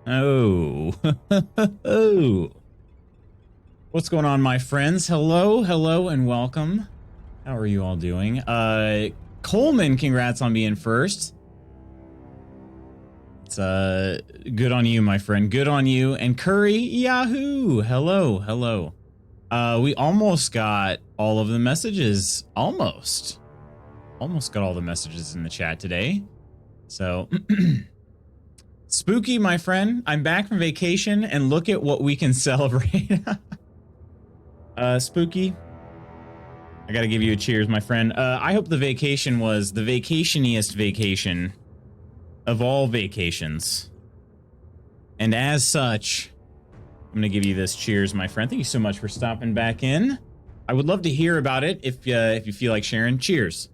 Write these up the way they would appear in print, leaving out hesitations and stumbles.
Oh. Oh. What's going on, my friends? Hello, hello, and welcome. How are you all doing? Coleman, congrats on being first. It's good on you, my friend. Good on you. And Curry, Yahoo! Hello, hello. We almost got all of the messages. Almost got all the messages in the chat today. So, Spooky, my friend, I'm back from vacation, and look at what we can celebrate. Spooky, I gotta give you a cheers, my friend. I hope the vacation was the vacationiest vacation of all vacations. And as such, I'm gonna give you this cheers, my friend. Thank you so much for stopping back in. I would love to hear about it if you feel like sharing. Cheers.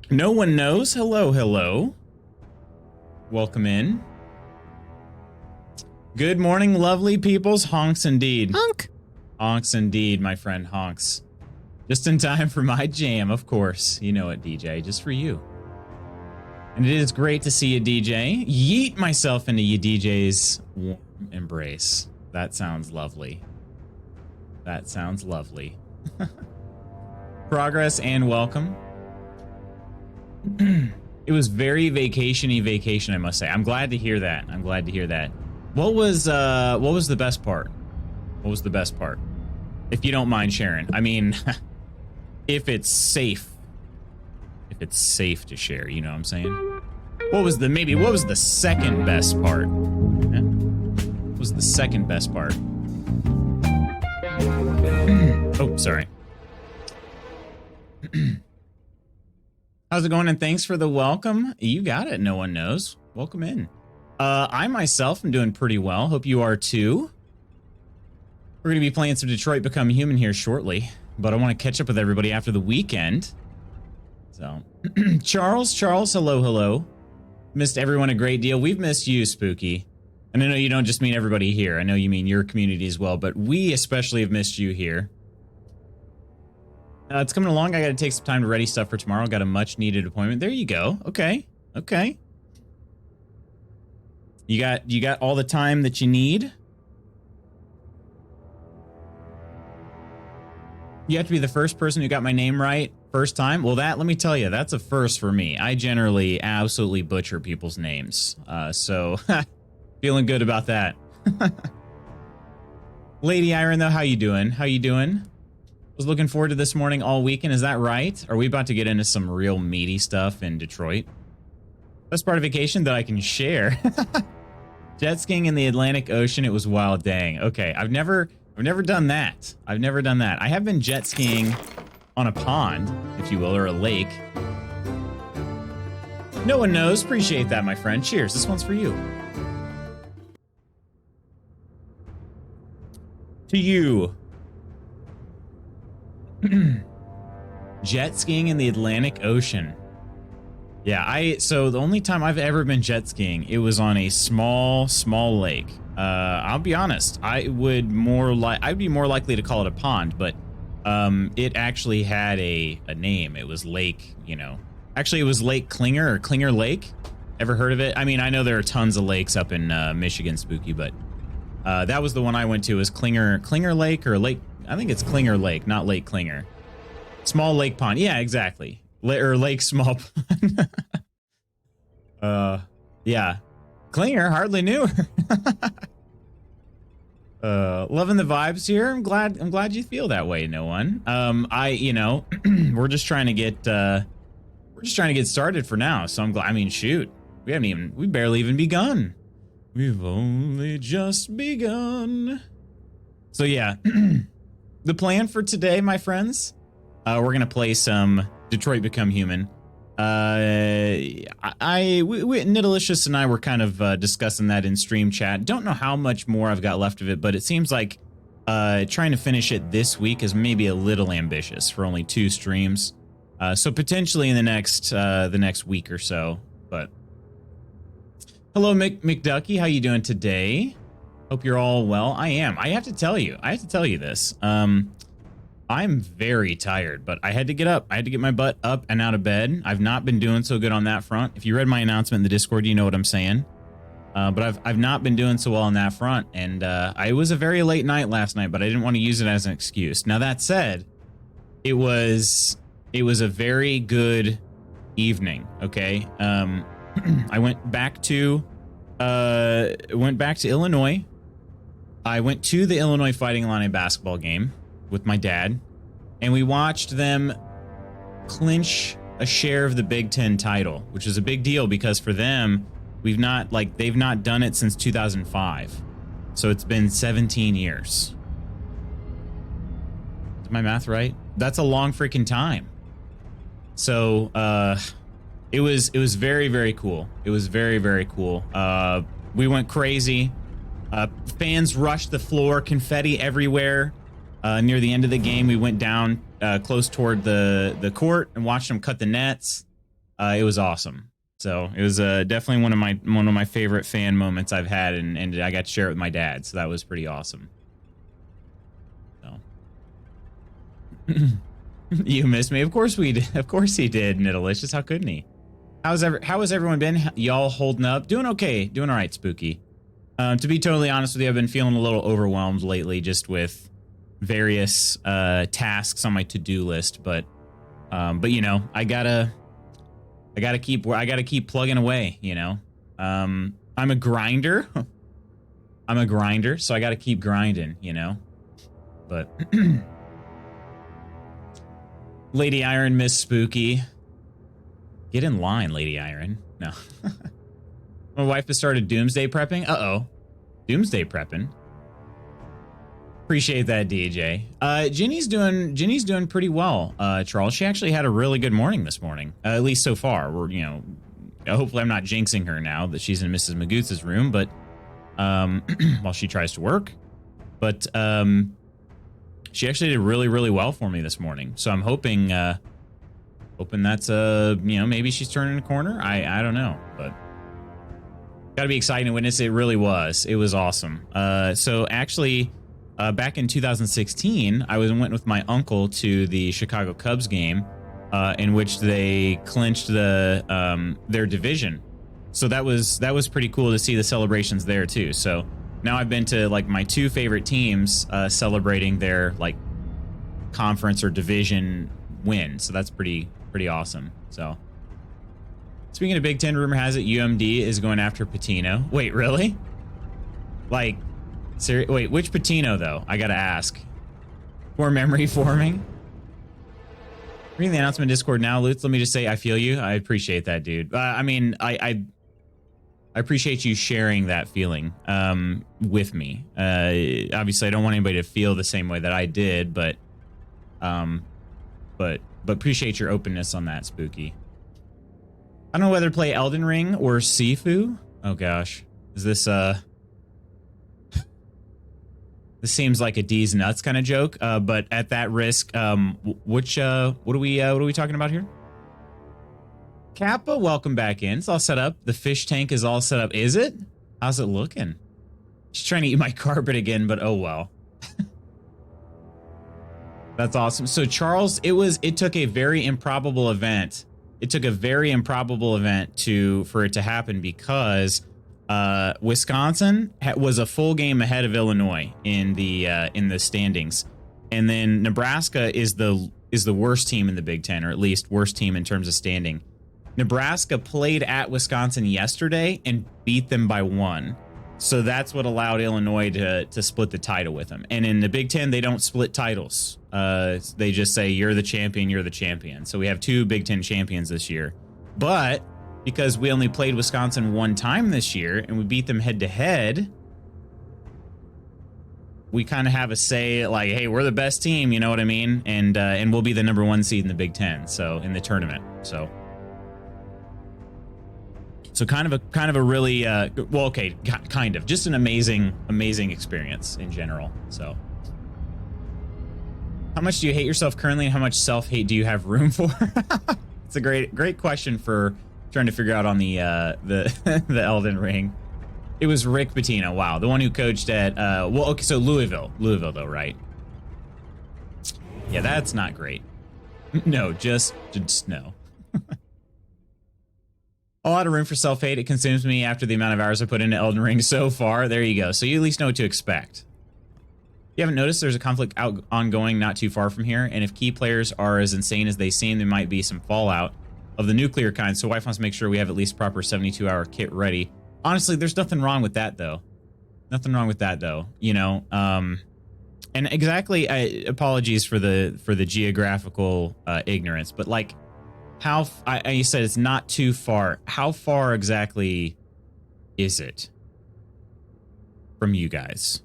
No one knows. Hello, hello. Welcome in. Good morning, lovely peoples. Honks indeed. Honk. Honks indeed, my friend. Honks. Just in time for my jam, of course. You know it, DJ. Just for you. And it is great to see you, DJ. Yeet myself into you, DJ's warm embrace. That sounds lovely. That sounds lovely. Progress and welcome. It was very vacationy vacation, I must say. I'm glad to hear that. I'm glad to hear that. What was the best part? What was the best part? If you don't mind sharing. I mean, if it's safe. If it's safe to share, you know what I'm saying? What was the second best part? Yeah. What was the second best part? Oh, sorry. How's it going? And thanks for the welcome. You got it. No one knows. Welcome in. I myself am doing pretty well. Hope you are too. We're going to be playing some Detroit Become Human here shortly, but I want to catch up with everybody after the weekend. So, Charles, hello, hello. Missed everyone a great deal. We've missed you, Spooky. And I know you don't just mean everybody here. I know you mean your community as well, but we especially have missed you here. It's coming along. I got to take some time to ready stuff for tomorrow. Got a much needed appointment. There you go. Okay. Okay. You got all the time that you need. You have to be the first person who got my name right first time. Well, let me tell you, that's a first for me. I generally absolutely butcher people's names. So feeling good about that. Lady Iron, though, how you doing? How you doing? Was looking forward to this morning all weekend. Is that right? Are we about to get into some real meaty stuff in Detroit? Best part of vacation that I can share. Jet skiing in the Atlantic Ocean. It was wild. Dang. Okay. I've never done that. I've never done that. I have been jet skiing on a pond, if you will, or a lake. No one knows. Appreciate that, my friend. Cheers. This one's for you. To you. Jet skiing in the Atlantic Ocean. Yeah, so the only time I've ever been jet skiing, it was on a small lake. I'll be honest, I'd be more likely to call it a pond, but it actually had a name. It was Lake, Actually, it was Lake Klinger or Klinger Lake. Ever heard of it? I mean, I know there are tons of lakes up in Michigan, Spooky, but that was the one I went to. Was Klinger Lake or Lake? I think it's Klinger Lake, not Lake Klinger. Small lake pond. Yeah, exactly. Or Lake Small Pond. Yeah. Klinger, hardly knew her. Loving the vibes here. I'm glad you feel that way, no one. We're just trying to get started for now. So I'm glad. I mean, shoot. We barely even begun. We've only just begun. So yeah. The plan for today, my friends, we're going to play some Detroit Become Human. Nidalicious and I were kind of discussing that in stream chat. Don't know how much more I've got left of it, but it seems like trying to finish it this week is maybe a little ambitious for only 2 streams. So potentially in the next week or so. But hello, McDucky, how you doing today? Hope you're all well. I am. I have to tell you this. I'm very tired, but I had to get up. I had to get my butt up and out of bed. I've not been doing so good on that front. If you read my announcement in the Discord, you know what I'm saying. But I've not been doing so well on that front, and it was a very late night last night, but I didn't want to use it as an excuse. Now that said, it was a very good evening. Okay, I went back to Illinois. I went to the Illinois Fighting Illini basketball game with my dad, and we watched them clinch a share of the Big Ten title, which is a big deal because for them, they've not done it since 2005. So it's been 17 years. Is my math right? That's a long freaking time. So it was very, very cool. It was very, very cool. We went crazy. Fans rushed the floor, confetti everywhere. Near the end of the game, we went down close toward the court and watched them cut the nets. It was awesome. So it was definitely one of my favorite fan moments I've had, and I got to share it with my dad. So that was pretty awesome. So you missed me, of course we did. Of course he did, Nidalicious. How couldn't he? How has everyone been? Y'all holding up? Doing okay? Doing all right, Spooky. To be totally honest with you, I've been feeling a little overwhelmed lately, just with various tasks on my to-do list. But you know, I gotta keep plugging away. You know, I'm a grinder. So I gotta keep grinding. You know, but Lady Iron, Miss Spooky, get in line, Lady Iron. No. My wife has started doomsday prepping. Uh-oh. Doomsday prepping. Appreciate that, DJ. Ginny's doing pretty well, Charles. She actually had a really good morning this morning, at least so far. We're, you know, hopefully I'm not jinxing her now that she's in Mrs. Magooth's room, but while she tries to work. But she actually did really, really well for me this morning. So I'm hoping that's you know, maybe she's turning a corner. I don't know, but gotta be exciting to witness. It really was. It was awesome. So actually, back in 2016, I went with my uncle to the Chicago Cubs game, in which they clinched their division. So that was pretty cool to see the celebrations there too. So now I've been to like my two favorite teams celebrating their like conference or division win. So that's pretty awesome. So. Speaking of Big Ten, rumor has it UMD is going after Patino. Wait, really? Like, wait, which Patino, though? I gotta ask. Poor memory forming. Reading the announcement Discord now, Lutz, let me just say I feel you. I appreciate that, dude. I mean, I appreciate you sharing that feeling with me. Obviously, I don't want anybody to feel the same way that I did, but appreciate your openness on that, Spooky. I don't know whether to play Elden Ring or Sifu. Oh gosh, is this this seems like a D's nuts kind of joke. But at that risk, what are we talking about here? Kappa, welcome back in. It's all set up. The fish tank is all set up. Is it? How's it looking? She's trying to eat my carpet again, but oh well. That's awesome. So Charles, it took a very improbable event. It took a very improbable event for it to happen because Wisconsin was a full game ahead of Illinois in the standings, and then Nebraska is the worst team in the Big Ten, or at least worst team in terms of standing. Nebraska played at Wisconsin yesterday and beat them by 1. So that's what allowed Illinois to split the title with them. And in the Big Ten, they don't split titles. They just say, you're the champion, you're the champion. So we have 2 Big Ten champions this year. But because we only played Wisconsin 1 time this year and we beat them head to head, we kind of have a say, like, hey, we're the best team, you know what I mean? And we'll be the number 1 seed in the Big Ten, so in the tournament. So kind of a really well, okay, kind of just an amazing experience in general. So how much do you hate yourself currently, and how much self-hate do you have room for? It's a great question for trying to figure out on the the Elden Ring. It was Rick Pitino. Wow, the one who coached at well, okay, so Louisville though, right? Yeah, that's not great. No, just no. A lot of room for self-hate. It consumes me after the amount of hours I put into Elden Ring so far. There you go. So you at least know what to expect. You haven't noticed there's a conflict ongoing not too far from here, and if key players are as insane as they seem, there might be some fallout of the nuclear kind, so wife wants to make sure we have at least proper 72-hour kit ready. Honestly, there's nothing wrong with that, though. Nothing wrong with that, though. You know, and exactly, apologies for the geographical ignorance, but like, how you said it's not too far. How far exactly is it from you guys?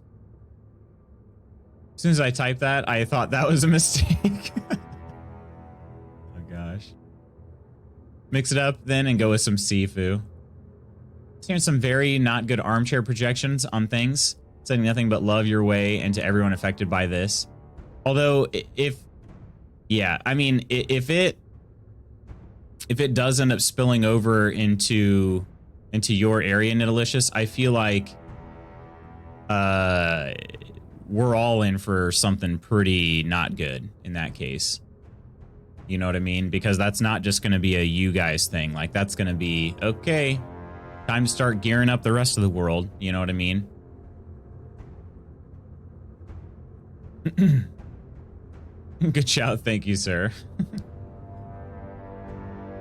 As soon as I typed that, I thought that was a mistake. Oh gosh. Mix it up then and go with some Sifu. Hearing some very not good armchair projections on things, sending nothing but love your way and to everyone affected by this. Although if it does end up spilling over into your area, Nidalicious, I feel like we're all in for something pretty not good in that case. You know what I mean? Because that's not just going to be a you guys thing. Like, that's going to be, okay, time to start gearing up the rest of the world. You know what I mean? Good shout. Thank you, sir.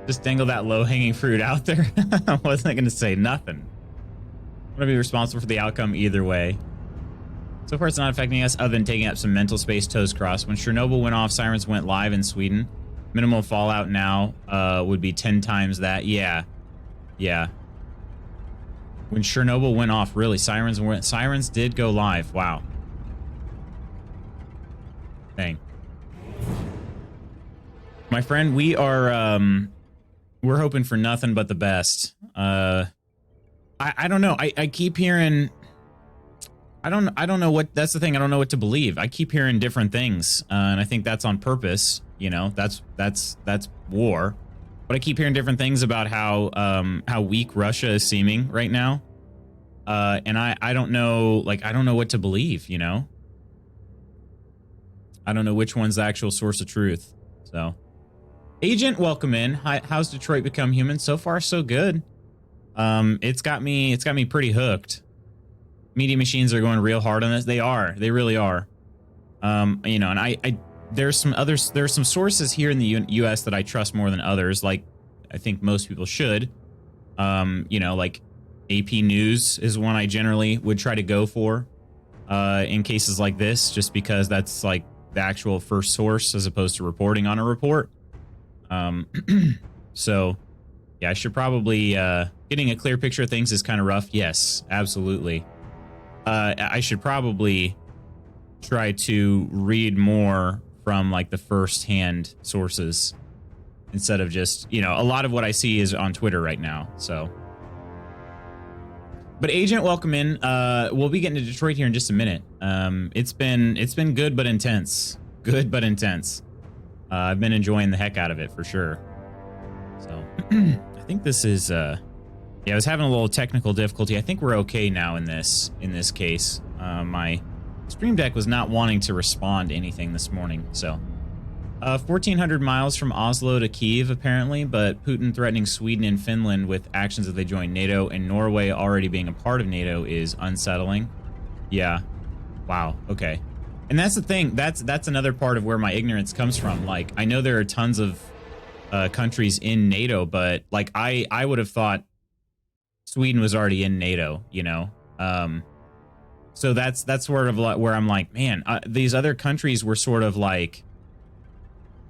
Just dangle that low-hanging fruit out there. I wasn't going to say nothing. I'm going to be responsible for the outcome either way. So far, it's not affecting us other than taking up some mental space toes crossed. When Chernobyl went off, sirens went live in Sweden. Minimal fallout now would be 10 times that. Yeah. Yeah. When Chernobyl went off, really, sirens did go live. Wow. Dang. My friend, we are we're hoping for nothing but the best. I don't know. I keep hearing, I don't know what, that's the thing. I don't know what to believe. I keep hearing different things, and I think that's on purpose. You know, that's war. But I keep hearing different things about how weak Russia is seeming right now. And I don't know, like, I don't know what to believe, you know? I don't know which one's the actual source of truth. So, Agent, welcome in. How's Detroit Become Human? So far, so good. It's got me pretty hooked. Media machines are going real hard on this. They are. They really are. You know, and there's some sources here in the U.S. that I trust more than others. Like, I think most people should. You know, like AP News is one I generally would try to go for in cases like this, just because that's like the actual first source as opposed to reporting on a report. So, yeah, I should probably getting a clear picture of things is kind of rough. Yes, absolutely. I should probably try to read more from like the first-hand sources instead of just, you know, a lot of what I see is on Twitter right now. So, but Agent, welcome in. We'll be getting to Detroit here in just a minute. It's been good but intense. Good but intense. I've been enjoying the heck out of it for sure. So, I think this is yeah, I was having a little technical difficulty. I think we're okay now in this case. My Stream Deck was not wanting to respond to anything this morning. So, 1,400 miles from Oslo to Kyiv, apparently, but Putin threatening Sweden and Finland with actions if they join NATO, and Norway already being a part of NATO is unsettling. Yeah. Wow. Okay. And that's the thing. That's another part of where my ignorance comes from. Like, I know there are tons of countries in NATO, but like I would have thought Sweden was already in NATO, you know? So that's sort of where I'm like, man, these other countries were sort of like,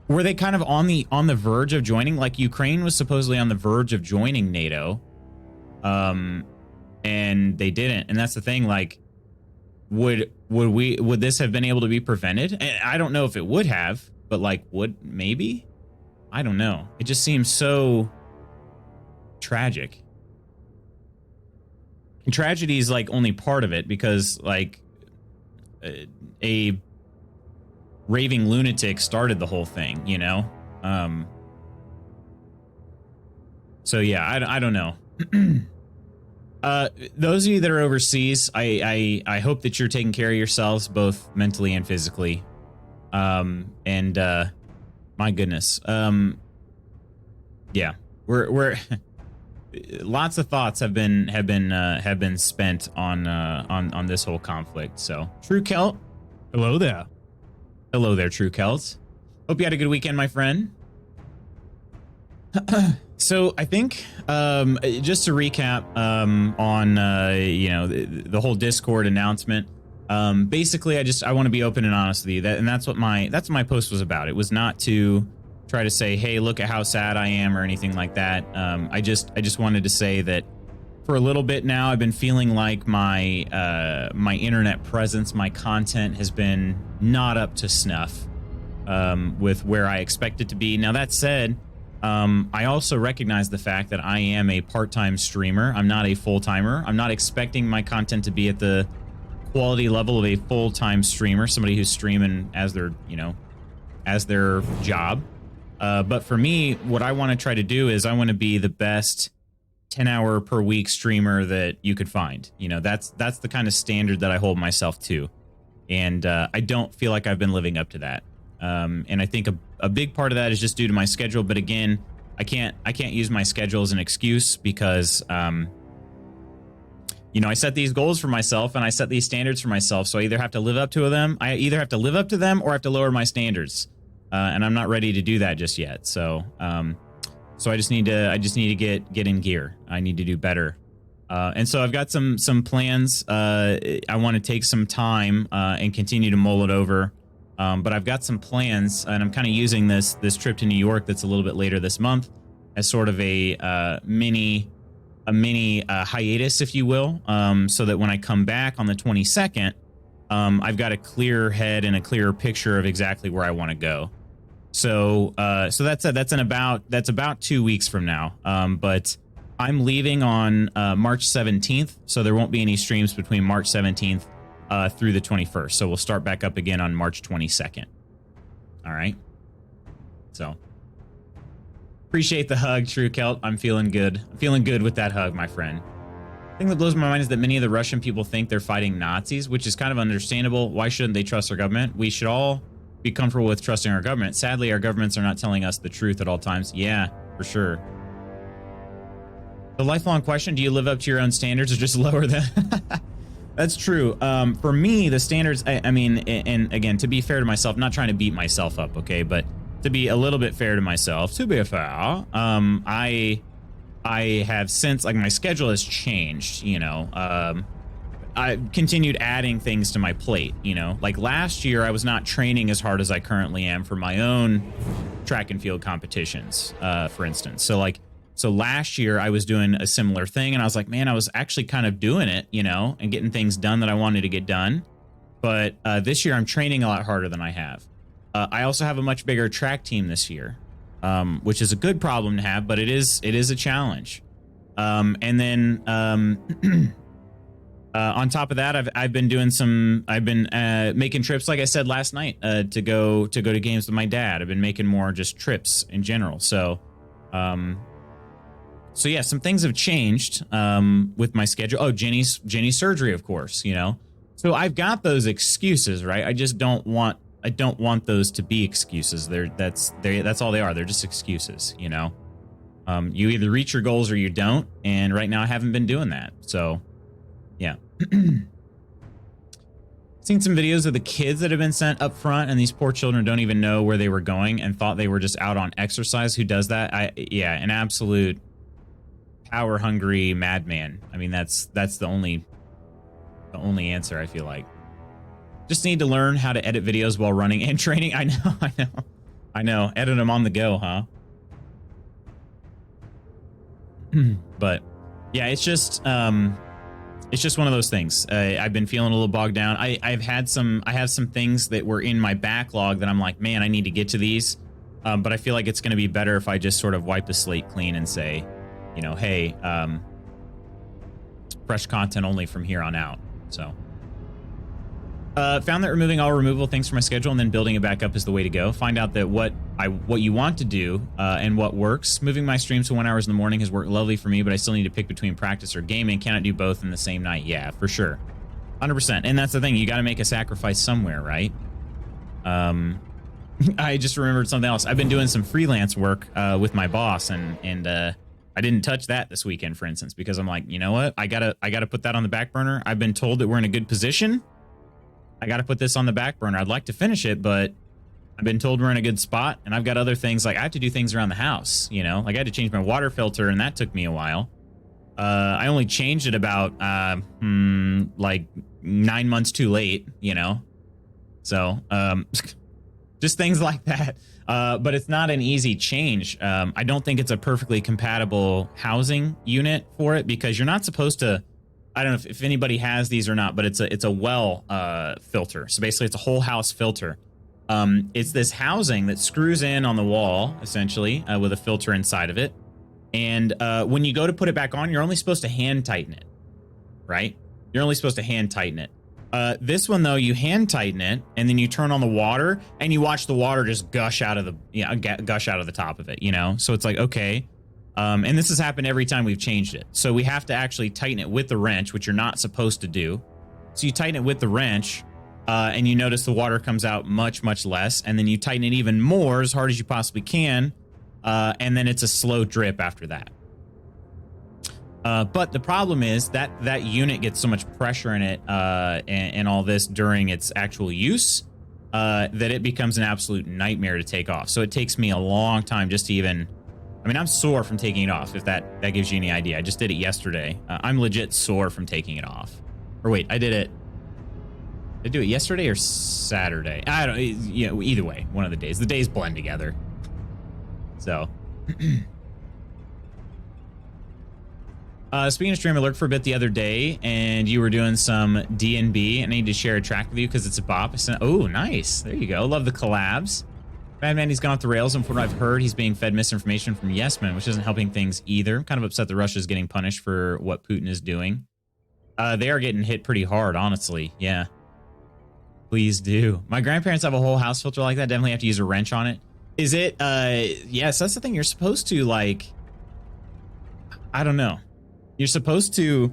were they kind of on the verge of joining? Like, Ukraine was supposedly on the verge of joining NATO, and they didn't. And that's the thing. Like, would this have been able to be prevented? And I don't know if it would have, but like, maybe? I don't know. It just seems so tragic. And tragedy is like only part of it, because like a raving lunatic started the whole thing, you know? So yeah, I don't know. Those of you that are overseas, I hope that you're taking care of yourselves, both mentally and physically. And my goodness. Yeah, we're lots of thoughts have been spent on this whole conflict. So, True Celt, Hello there. hello there, True Celt. Hope you had a good weekend, my friend. So I think just to recap on the whole Discord announcement. Basically, I want to be open and honest with you. That's what my post was about. It was not to try to say, hey, look at how sad I am or anything like that. I just wanted to say that for a little bit now, I've been feeling like my my internet presence, my content has been not up to snuff with where I expect it to be. Now that said, I also recognize the fact that I am a part-time streamer. I'm not a full-timer. I'm not expecting my content to be at the quality level of a full-time streamer, somebody who's streaming as their, as their job. But for me, what I want to try to do is I want to be the best 10-hour per week streamer that you could find. That's the kind of standard that I hold myself to. And I don't feel like I've been living up to that. And I think a big part of that is just due to my schedule. But again, I can't use my schedule as an excuse because, I set these goals for myself and I set these standards for myself. So I either have to live up to them. I either have to live up to them or I have to lower my standards. And I'm not ready to do that just yet. So, I just need to get in gear. I need to do better. And so I've got some plans. I want to take some time and continue to mull it over. But I've got some plans, and I'm kind of using this trip to New York that's a little bit later this month as sort of a mini hiatus, if you will, so that when I come back on the 22nd, I've got a clearer head and a clearer picture of exactly where I want to go. So that's about 2 weeks from now. But I'm leaving on March 17th, so there won't be any streams between March 17th through the 21st. So we'll start back up again on March 22nd. All right. So appreciate the hug, True Celt. I'm feeling good. I'm feeling good with that hug, my friend. The thing that blows my mind is that many of the Russian people think they're fighting Nazis, which is kind of understandable. Why shouldn't they trust our government? We should all be comfortable with trusting our government. Sadly, our governments are not telling us the truth at all times. Yeah, for sure. The lifelong question, do you live up to your own standards or just lower them? That's true. For me, the standards, I mean, and again, to be fair to myself, not trying to beat myself up, okay, but to be a little bit fair to myself, I have since, like, my schedule has changed, I continued adding things to my plate, like last year I was not training as hard as I currently am for my own track and field competitions, for instance. So last year I was doing a similar thing and I was like, man, I was actually kind of doing it, and getting things done that I wanted to get done. But this year I'm training a lot harder than I have. I also have a much bigger track team this year, which is a good problem to have, but it is a challenge. And then on top of that, I've been making trips, like I said last night, to go to games with my dad. I've been making more just trips in general. So yeah, some things have changed with my schedule. Oh, Jenny's surgery, of course, So I've got those excuses, right? I don't want those to be excuses. That's all they are. They're just excuses, You either reach your goals or you don't, and right now I haven't been doing that. So yeah. Seen some videos of the kids that have been sent up front, and these poor children don't even know where they were going and thought they were just out on exercise. Who does that? An absolute power hungry madman. I mean, that's the only answer, I feel like. Just need to learn how to edit videos while running and training. I know. Edit them on the go, huh? But yeah, it's just one of those things. I've been feeling a little bogged down. I have some things that were in my backlog that I'm like, man, I need to get to these. But I feel like it's going to be better if I just sort of wipe the slate clean and say, hey, fresh content only from here on out. So found that removing all removable things from my schedule and then building it back up is the way to go. Find out that what you want to do and what works. Moving my streams to 1 hour in the morning has worked lovely for me, but I still need to pick between practice or gaming. Cannot do both in the same night. Yeah, for sure. 100%. And that's the thing. You got to make a sacrifice somewhere, right? I just remembered something else. I've been doing some freelance work with my boss, and I didn't touch that this weekend, for instance, because I'm like, you know what? I gotta put that on the back burner. I've been told that we're in a good position. I gotta put this on the back burner. I'd like to finish it, but I've been told we're in a good spot, and I've got other things, like I have to do things around the house, you know? Like I had to change my water filter, and that took me a while. I only changed it about like 9 months too late, you know? So, just things like that. But it's not an easy change. I don't think it's a perfectly compatible housing unit for it, because you're not supposed to, I don't know if anybody has these or not, but it's a well filter. So basically it's a whole house filter. It's this housing that screws in on the wall, essentially, with a filter inside of it. And when you go to put it back on, you're only supposed to hand tighten it, right? You're only supposed to hand tighten it. This one, though, you hand tighten it, and then you turn on the water, and you watch the water just gush out of the top of it, you know? So it's like, okay. And this has happened every time we've changed it. So we have to actually tighten it with the wrench, which you're not supposed to do. So you tighten it with the wrench, and you notice the water comes out much, much less. And then you tighten it even more, as hard as you possibly can. And then it's a slow drip after that. But the problem is that unit gets so much pressure in it and all this during its actual use that it becomes an absolute nightmare to take off. So it takes me a long time just to even... I mean, I'm sore from taking it off, if that gives you any idea. I just did it yesterday. I'm legit sore from taking it off. Or wait, Did I do it yesterday or Saturday? I don't... You know, either way, one of the days. The days blend together. So... Speaking of stream, I lurked for a bit the other day, and you were doing some D&B. I need to share a track with you because it's a bop. Oh, nice. There you go. Love the collabs. Madman, he's gone off the rails, and from what I've heard, he's being fed misinformation from Yes Men, which isn't helping things either. I'm kind of upset that Russia's getting punished for what Putin is doing. They are getting hit pretty hard, honestly. Yeah. Please do. My grandparents have a whole house filter like that. Definitely have to use a wrench on it. Is it? Yes, that's the thing. You're supposed to, like... I don't know. You're supposed to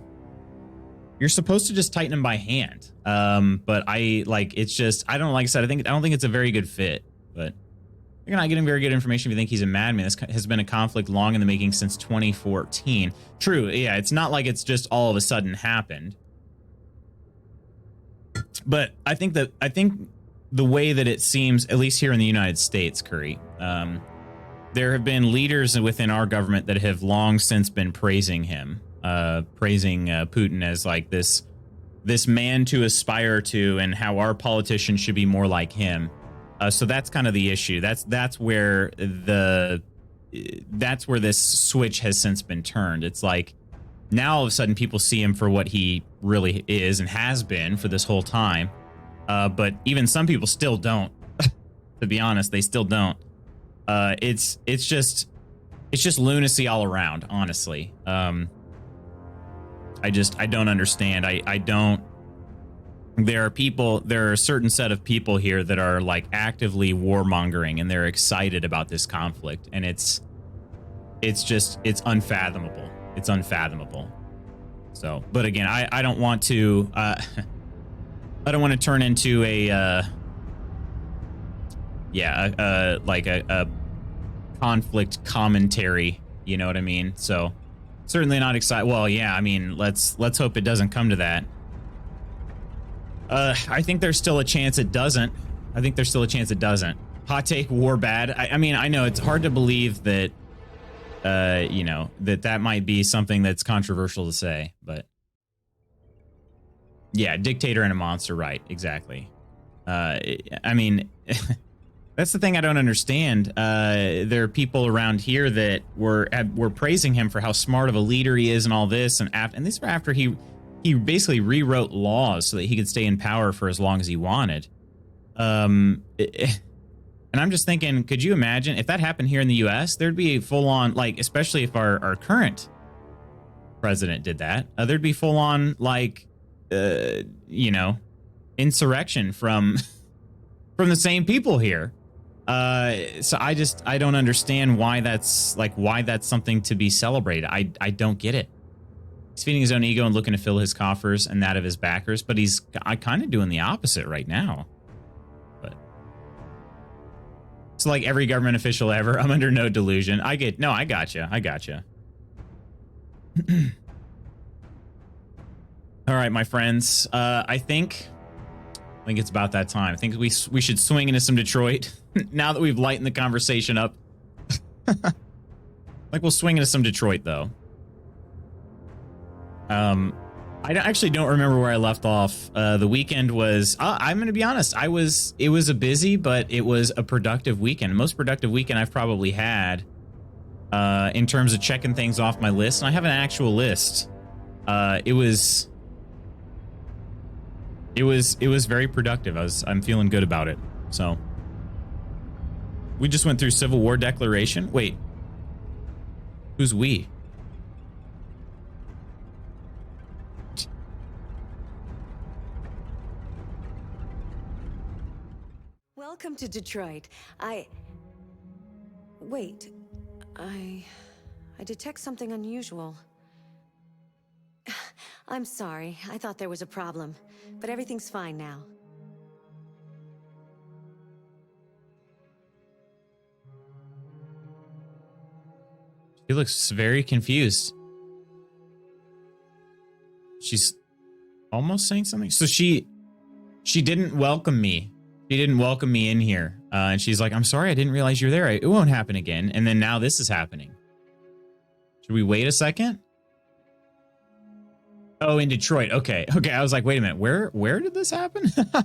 just tighten them by hand. But it's just, I don't know, like I said, I don't think it's a very good fit, but you're not getting very good information if you think he's a madman. This has been a conflict long in the making since 2014. True. Yeah. It's not like it's just all of a sudden happened, but I think the way that it seems, at least here in the United States, Curry, there have been leaders within our government that have long since been praising him. Praising Putin as like this man to aspire to, and how our politicians should be more like him. So that's kind of the issue. That's where this switch has since been turned. It's like now all of a sudden people see him for what he really is and has been for this whole time. But even some people still don't. To be honest, they still don't. It's just lunacy all around, honestly. I don't understand. There are a certain set of people here that are like actively warmongering, and they're excited about this conflict, and it's unfathomable. It's unfathomable. So, but again, I don't want to turn into a conflict commentary, you know what I mean? So certainly not excited. Well, yeah, I mean, let's hope it doesn't come to that. I think there's still a chance it doesn't. Hot take, war bad. I mean, I know it's hard to believe that, that might be something that's controversial to say, but yeah, dictator and a monster, right? Exactly. I mean, that's the thing I don't understand. There are people around here that were praising him for how smart of a leader he is and all this, and this were after he basically rewrote laws so that he could stay in power for as long as he wanted. And I'm just thinking, could you imagine if that happened here in the U.S.? There'd be a full-on, like, especially if our current president did that, there'd be full-on, like, insurrection from the same people here. So I don't understand why that's something to be celebrated. I don't get it. He's feeding his own ego and looking to fill his coffers and that of his backers, but he's kind of doing the opposite right now. But It's like every government official ever. I'm under no delusion. I gotcha. I gotcha. All right, my friends. I think it's about that time. I think we should swing into some Detroit now that we've lightened the conversation up. Like, we'll swing into some Detroit, though. I actually don't remember where I left off. The weekend was, I'm going to be honest, it was a busy, but it was a productive weekend. Most productive weekend I've probably had in terms of checking things off my list. And I have an actual list. It was very productive. I'm feeling good about it. So we just went through Civil War declaration. Wait, who's we? Welcome to Detroit. Wait. I detect something unusual. I'm sorry. I thought there was a problem, but everything's fine now. She looks very confused. She's almost saying something. So she didn't welcome me. She didn't welcome me in here. And she's like, I'm sorry, I didn't realize you were there. It won't happen again. And then now this is happening. Should we wait a second? Oh, in Detroit. Okay. I was like, wait a minute. Where did this happen? Saw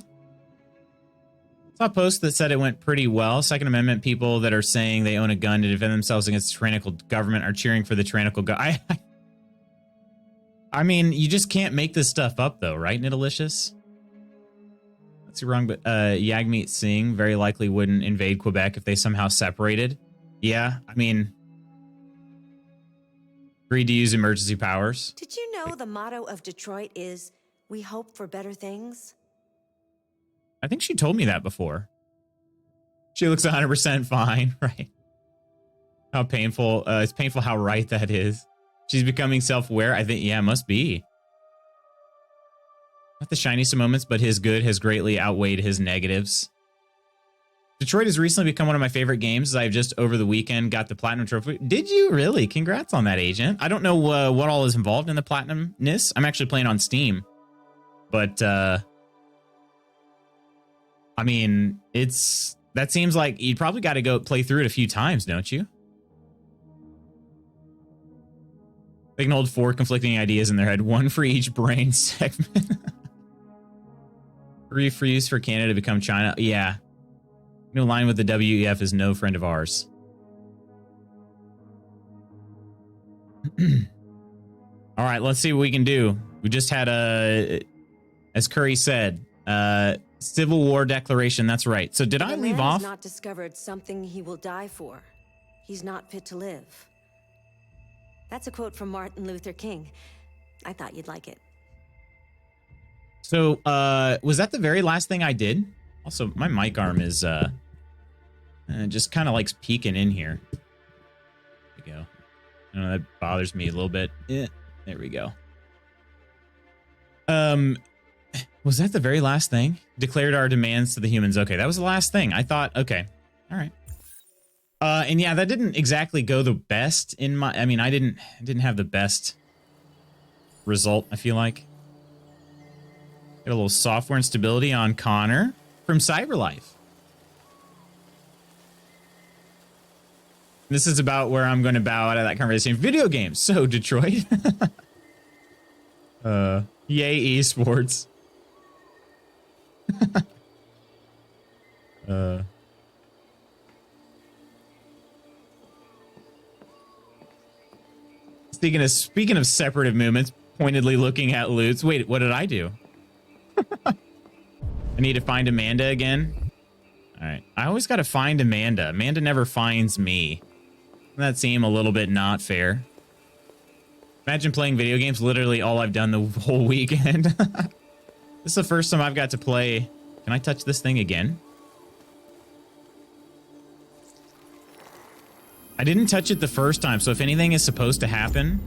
a post that said it went pretty well. Second Amendment people that are saying they own a gun to defend themselves against the tyrannical government are cheering for the tyrannical government. I mean, you just can't make this stuff up, though, right, Nidalicious? That's wrong, but Jagmeet Singh very likely wouldn't invade Quebec if they somehow separated. Yeah, I mean, agreed to use emergency powers. Did you know the motto of Detroit is, "We hope for better things"? I think she told me that before. She looks 100% fine, right? How painful. It's painful how right that is. She's becoming self-aware. I think, yeah, must be. Not the shiniest of moments, but his good has greatly outweighed his negatives. Detroit has recently become one of my favorite games, as I've just over the weekend got the Platinum Trophy. Did you really? Congrats on that, Agent. I don't know what all is involved in the Platinumness. I'm actually playing on Steam. But, I mean, that seems like you probably got to go play through it a few times, don't you? They can hold 4 conflicting ideas in their head, 1 for each brain segment. 3 for use for Canada to become China. Yeah. No line with the WEF is no friend of ours. All right, let's see what we can do. We just had as Curry said, Civil War declaration. That's right. So did I leave off? Has not discovered something he will die for. He's not fit to live. That's a quote from Martin Luther King. I thought you'd like it. So, was that the very last thing I did? Also, my mic arm is just kind of likes peeking in here. There we go. I know that bothers me a little bit. There we go. Was that the very last thing? Declared our demands to the humans. Okay, that was the last thing. I thought, okay. All right. And yeah, that didn't exactly go the best in my, I mean, I didn't have the best result, I feel like. Got a little software instability on Connor from CyberLife. This is about where I'm going to bow out of that conversation. Video games. So, Detroit. Yay, esports. Speaking of separative movements, pointedly looking at loots. Wait, what did I do? I need to find Amanda again. All right. I always got to find Amanda. Amanda never finds me. Doesn't that seem a little bit not fair? Imagine playing video games, literally all I've done the whole weekend. This is the first time I've got to play. Can I touch this thing again? I didn't touch it the first time, so if anything is supposed to happen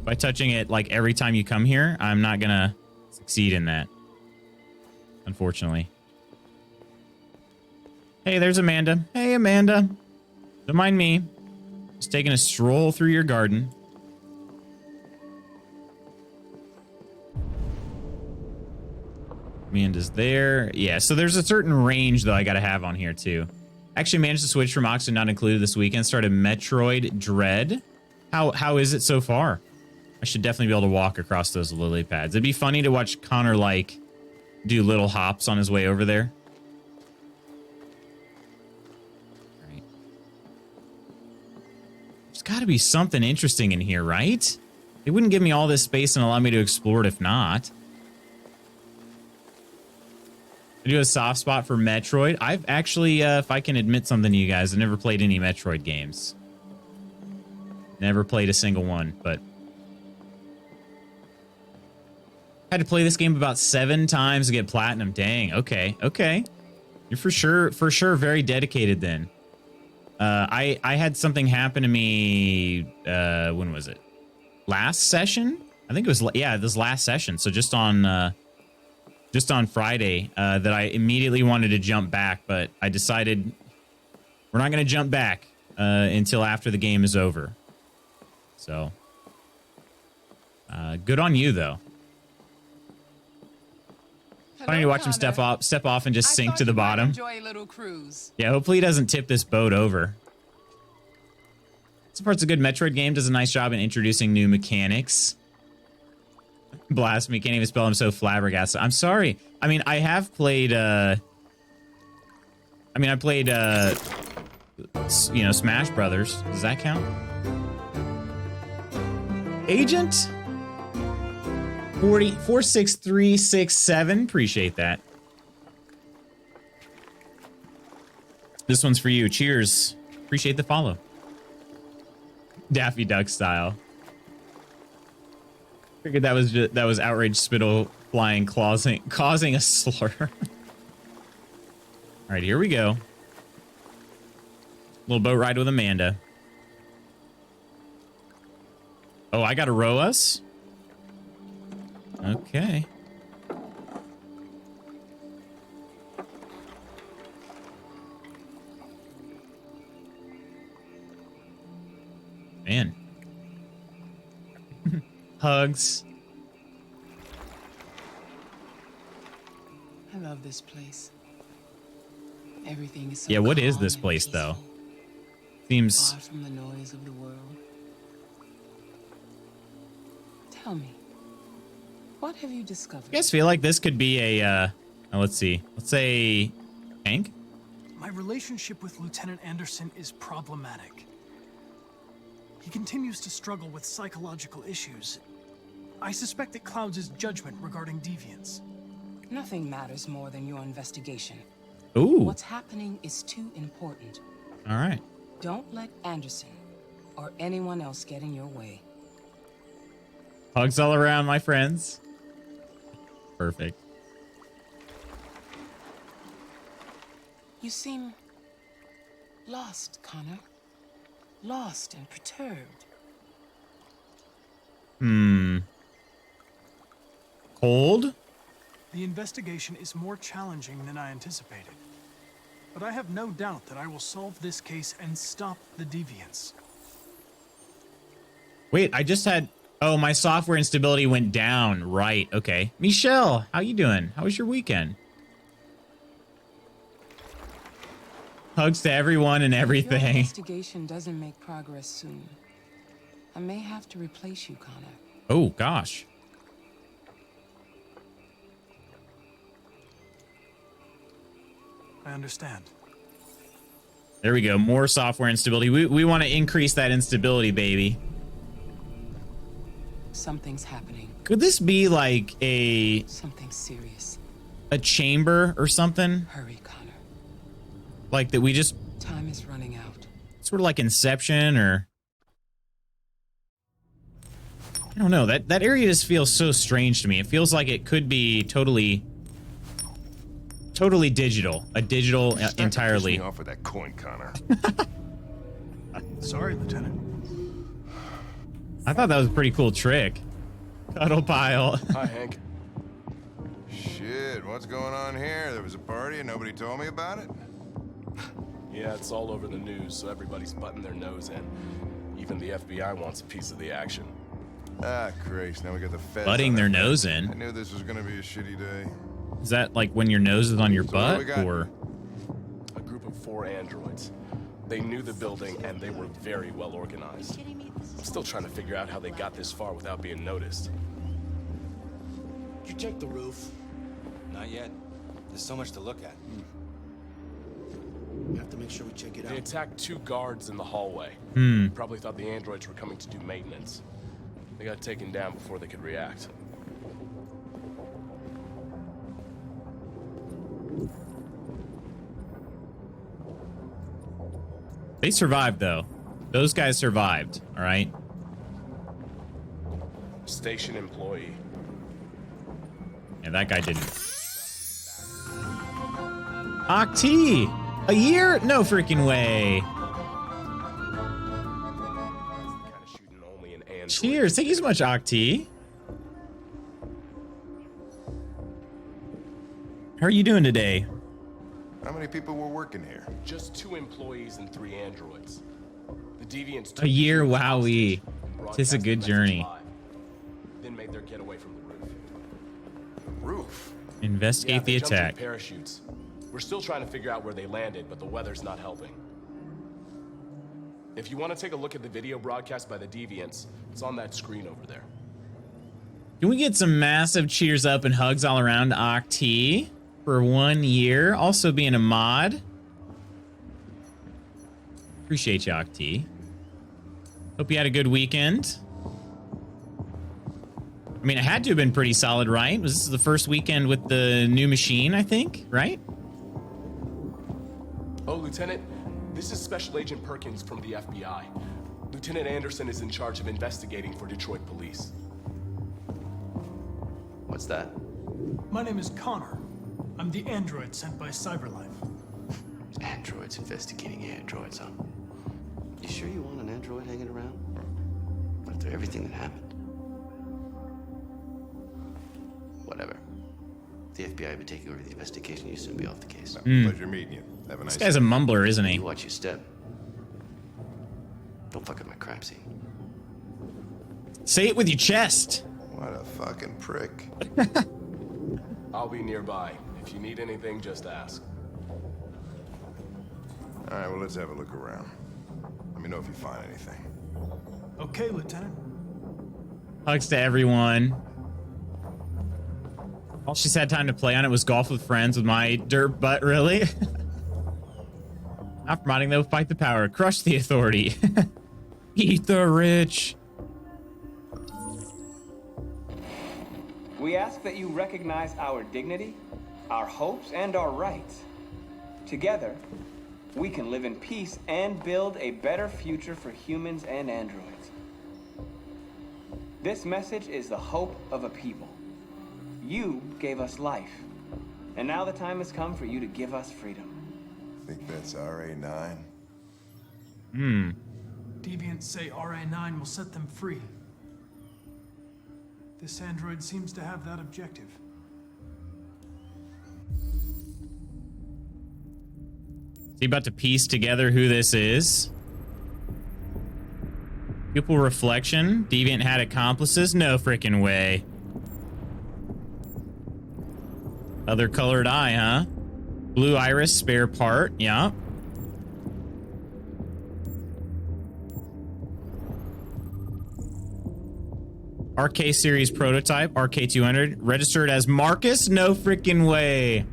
by touching it like every time you come here, I'm not gonna succeed in that, unfortunately. Hey, there's Amanda. Hey, Amanda. Don't mind me. Just taking a stroll through your garden. Amanda's there. Yeah, so there's a certain range, though, I gotta have on here, too. Actually managed to switch from Oxygen Not Included this weekend. Started Metroid Dread. How is it so far? I should definitely be able to walk across those lily pads. It'd be funny to watch Connor, like, do little hops on his way over there. Right. There's got to be something interesting in here, right? They wouldn't give me all this space and allow me to explore it if not. I do a soft spot for Metroid. I've actually, if I can admit something to you guys, I've never played any Metroid games. Never played a single one, but had to play this game about 7 times to get platinum. Dang. Okay. Okay. You're for sure very dedicated then. I had something happen to me, when was it? Last session? I think it was, yeah, this last session. So just on Friday, that I immediately wanted to jump back, but I decided we're not going to jump back, until after the game is over. So, good on you though. I need to watch him step off and just sink to the bottom. Enjoy a little cruise. Yeah, hopefully he doesn't tip this boat over. This part's a good Metroid game. Does a nice job in introducing new mechanics. Blasphemy, can't even spell. I'm so flabbergasted. I'm sorry. I mean, I have played, I played, you know, Smash Brothers. Does that count? Agent? 46367. Appreciate that. This one's for you. Cheers. Appreciate the follow. Daffy Duck style. Figured that was outraged spittle flying, causing a slur. All right, here we go. Little boat ride with Amanda. Oh, I gotta row us? Okay. Man. Hugs. I love this place. Everything is so Yeah, what is calm this and place, though? peaceful, Seems... far from the noise of the world. Tell me, what have you discovered? I guess feel like this could be a, let's see. Let's say... Hank? My relationship with Lieutenant Anderson is problematic. He continues to struggle with psychological issues. I suspect it clouds his judgment regarding deviance. Nothing matters more than your investigation. Ooh. What's happening is too important. All right. Don't let Anderson or anyone else get in your way. Hugs all around, my friends. Perfect. You seem lost, Connor. Lost and perturbed. Cold? The investigation is more challenging than I anticipated. But I have no doubt that I will solve this case and stop the deviance. Wait, I just had... Oh, my software instability went down. Right, okay. Michelle, how you doing? How was your weekend? Hugs to everyone and If your everything. investigation doesn't make progress soon, I may have to replace you, Connor. Oh, gosh. I understand. There we go. More software instability. We want to increase that instability, baby. Something's happening. Could this be like a Something serious. chamber or something? Hurry, Connor. Like that we just... Time is running out. Sort of like Inception or... I don't know. That area just feels so strange to me. It feels like it could be totally digital. A digital entirely. Me off with that coin, Connor. Sorry, Lieutenant. I thought that was a pretty cool trick. Cuddle pile. Hi, Hank. Shit, what's going on here? There was a party and nobody told me about it? Yeah, it's all over the news, so everybody's butting their nose in. Even the FBI wants a piece of the action. Ah, Christ, now we got the feds. Butting on their our nose back. in. I knew this was gonna be a shitty day. Is that like when your nose is on your So what do we butt, got? or? A group of 4 androids. They knew the building, and they were very well organized. I'm still trying to figure out how they got this far without being noticed. Did you check the roof? Not yet. There's so much to look at. We have to make sure we check it They out. attacked 2 guards in the hallway. Probably thought the androids were coming to do maintenance. They got taken down before they could react. They survived though. Those guys survived. All right. Station employee. Yeah, that guy didn't. Octi! A year? No freaking way. Kind of shooting only an android. Cheers. Thank you so much, Octi. How are you doing today? How many people were working here? Just 2 employees and 3 androids. The deviants A year, took the wowee. and broadcast Tis a the good message journey. live, then made their getaway from the roof. Roof. Investigate they the jumped in attack. parachutes. We're still trying to figure out where they landed, but the weather's not helping. If you want to take a look at the video broadcast by the deviants, it's on that screen over there. Can we get some massive cheers up and hugs all around Octi for 1 year? Also being a mod. Appreciate you, Octi. Hope you had a good weekend. I mean, it had to have been pretty solid, right? Was this the first weekend with the new machine, I think, right? Oh, Lieutenant, this is Special Agent Perkins from the FBI. Lieutenant Anderson is in charge of investigating for Detroit police. What's that? My name is Connor. I'm the android sent by CyberLife. Androids investigating androids, huh? You sure you want an android hanging around? After everything that happened? Whatever. If the FBI had been taking over the investigation, you'd soon be off the case. Pleasure meeting you. Have a nice This guy's a mumbler, isn't he? You watch your step. Don't fuck up my crap scene. Say it with your chest. What a fucking prick. I'll be nearby. If you need anything, just ask. All right, well, let's have a look around. Let me know if you find anything. Okay, Lieutenant. Hugs to everyone. All she's had time to play on it was golf with friends with my dirt butt, really? Not promoting though, fight the power, crush the authority. Eat the rich. We ask that you recognize our dignity, our hopes, and our rights. Together, we can live in peace and build a better future for humans and androids. This message is the hope of a people. You gave us life, and now the time has come for you to give us freedom. Think that's RA9? Deviants say RA9 will set them free. This android seems to have that objective. Is he about to piece together who this is? Pupil reflection. Deviant had accomplices? No freaking way. Other colored eye, huh? Blue iris, spare part. Yeah. RK series prototype, RK200, registered as Marcus? No freaking way.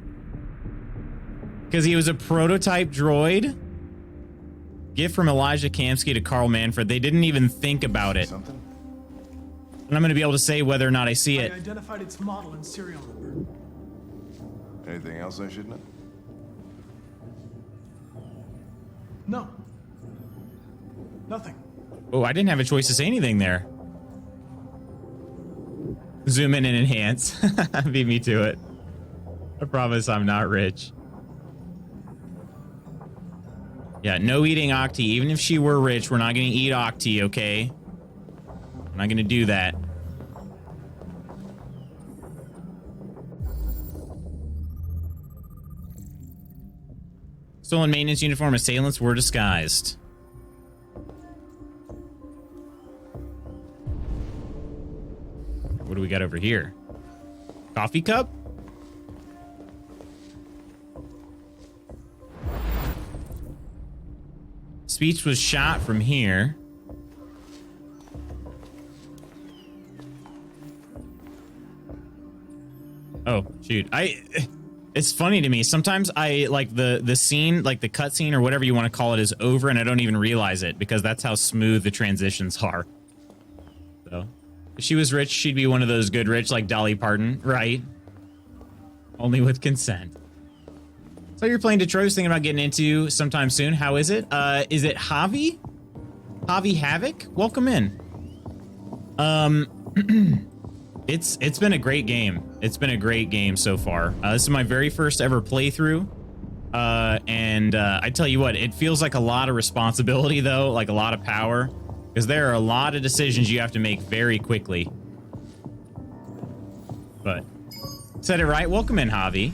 Because he was a prototype droid? Gift from Elijah Kamsky to Carl Manfred. They didn't even think about it. Something? And I'm going to be able to say whether or not I see I it. identified its model and serial number. Anything else I should know? No. Nothing. Oh, I didn't have a choice to say anything there. Zoom in and enhance. Beat me to it. I promise I'm not rich. Yeah, no eating Octi. Even if she were rich, we're not going to eat Octi, okay? I'm not going to do that. Stolen maintenance uniform assailants were disguised. What do we got over here? Coffee cup? Speech was shot from here. Oh, shoot. It's funny to me. Sometimes I like the scene, like the cutscene or whatever you want to call it, is over and I don't even realize it because that's how smooth the transitions are. So, if she was rich, she'd be one of those good rich like Dolly Parton, right? Only with consent. So you're playing Detroit, was thinking about getting into sometime soon. How is it? Is it Javi? Javi Havoc? Welcome in. It's been a great game. It's been a great game so far. This is my very first ever playthrough. And I tell you what, it feels like a lot of responsibility though, like a lot of power, because there are a lot of decisions you have to make very quickly. But said it right. Welcome in, Javi.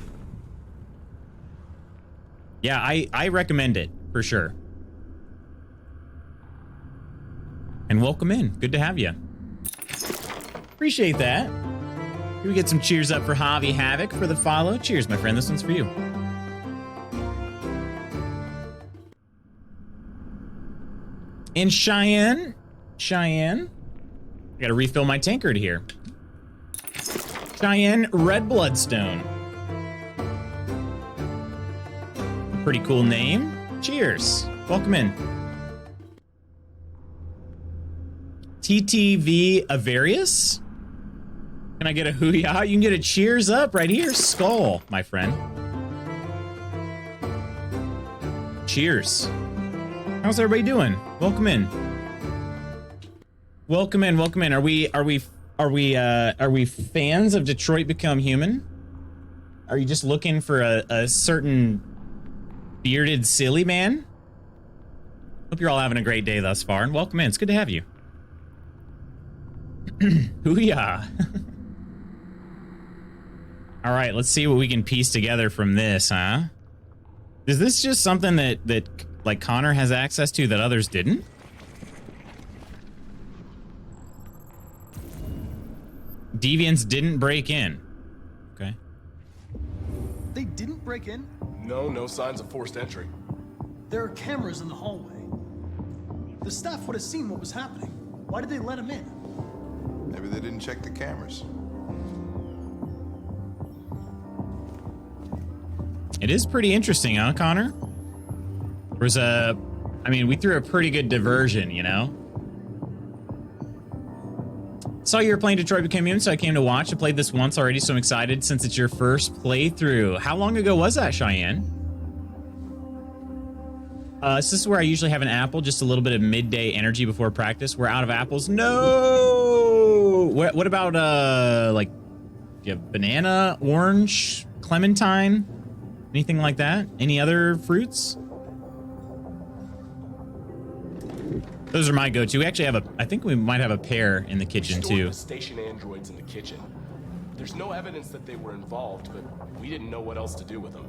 Yeah, I recommend it for sure. And welcome in. Good to have you. Appreciate that. Can we get some cheers up for Javi Havoc for the follow? Cheers, my friend. This one's for you. In Cheyenne. I gotta refill my tankard here. Cheyenne Red Bloodstone. Pretty cool name. Cheers. Welcome in. TTV Avarius. Can I get a hoo-yah? You can get a cheers up right here. Skull, my friend. Cheers. How's everybody doing? Welcome in. Welcome in. Welcome in. Are we fans of Detroit Become Human? Are you just looking for a certain bearded silly man? Hope you're all having a great day thus far, and welcome in. It's good to have you. Hoo-yah. All right, let's see what we can piece together from this, huh? Is this just something that like Connor has access to that others didn't? Deviants didn't break in. Okay. They didn't break in? No signs of forced entry. There are cameras in the hallway. The staff would have seen what was happening. Why did they let him in? Maybe they didn't check the cameras. It is pretty interesting, huh, Connor? We threw a pretty good diversion, you know? Saw you were playing Detroit Become Human, so I came to watch. I played this once already, so I'm excited since it's your first playthrough. How long ago was that, Cheyenne? This is where I usually have an apple, just a little bit of midday energy before practice. We're out of apples. No! What about, like, do you have banana, orange, clementine? Anything like that? Any other fruits? Those are my go-to. We actually have I think we might have a pair in the kitchen, too. The station androids in the kitchen. There's no evidence that they were involved, but we didn't know what else to do with them.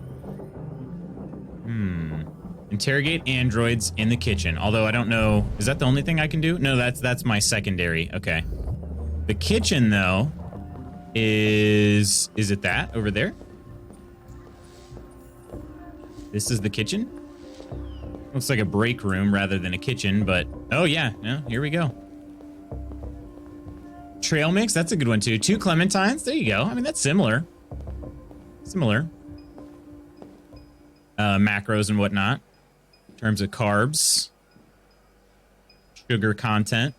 Interrogate androids in the kitchen. Although I don't know, is that the only thing I can do? No, that's my secondary. Okay. The kitchen, though, is it that over there? This is the kitchen? Looks like a break room rather than a kitchen, but oh yeah, here we go. Trail mix, that's a good one too. 2 clementines, there you go. I mean, that's similar. Macros and whatnot. In terms of carbs. Sugar content.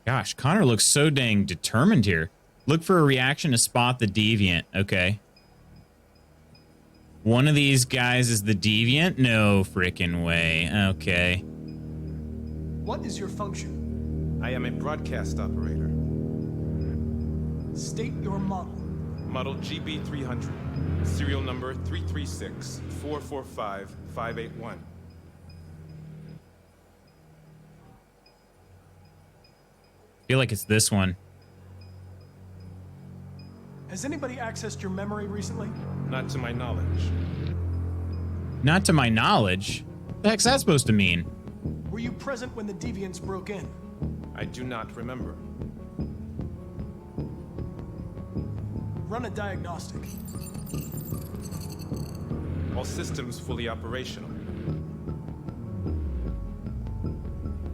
Gosh, Connor looks so dang determined here. Look for a reaction to spot the deviant. Okay. One of these guys is the deviant? No frickin' way. Okay. What is your function? I am a broadcast operator. State your model. Model GB300. Serial number 336-445-581. I feel like it's this one. Has anybody accessed your memory recently? Not to my knowledge. Not to my knowledge. What the heck's that supposed to mean? Were you present when the deviants broke in? I do not remember. Run a diagnostic. All systems fully operational.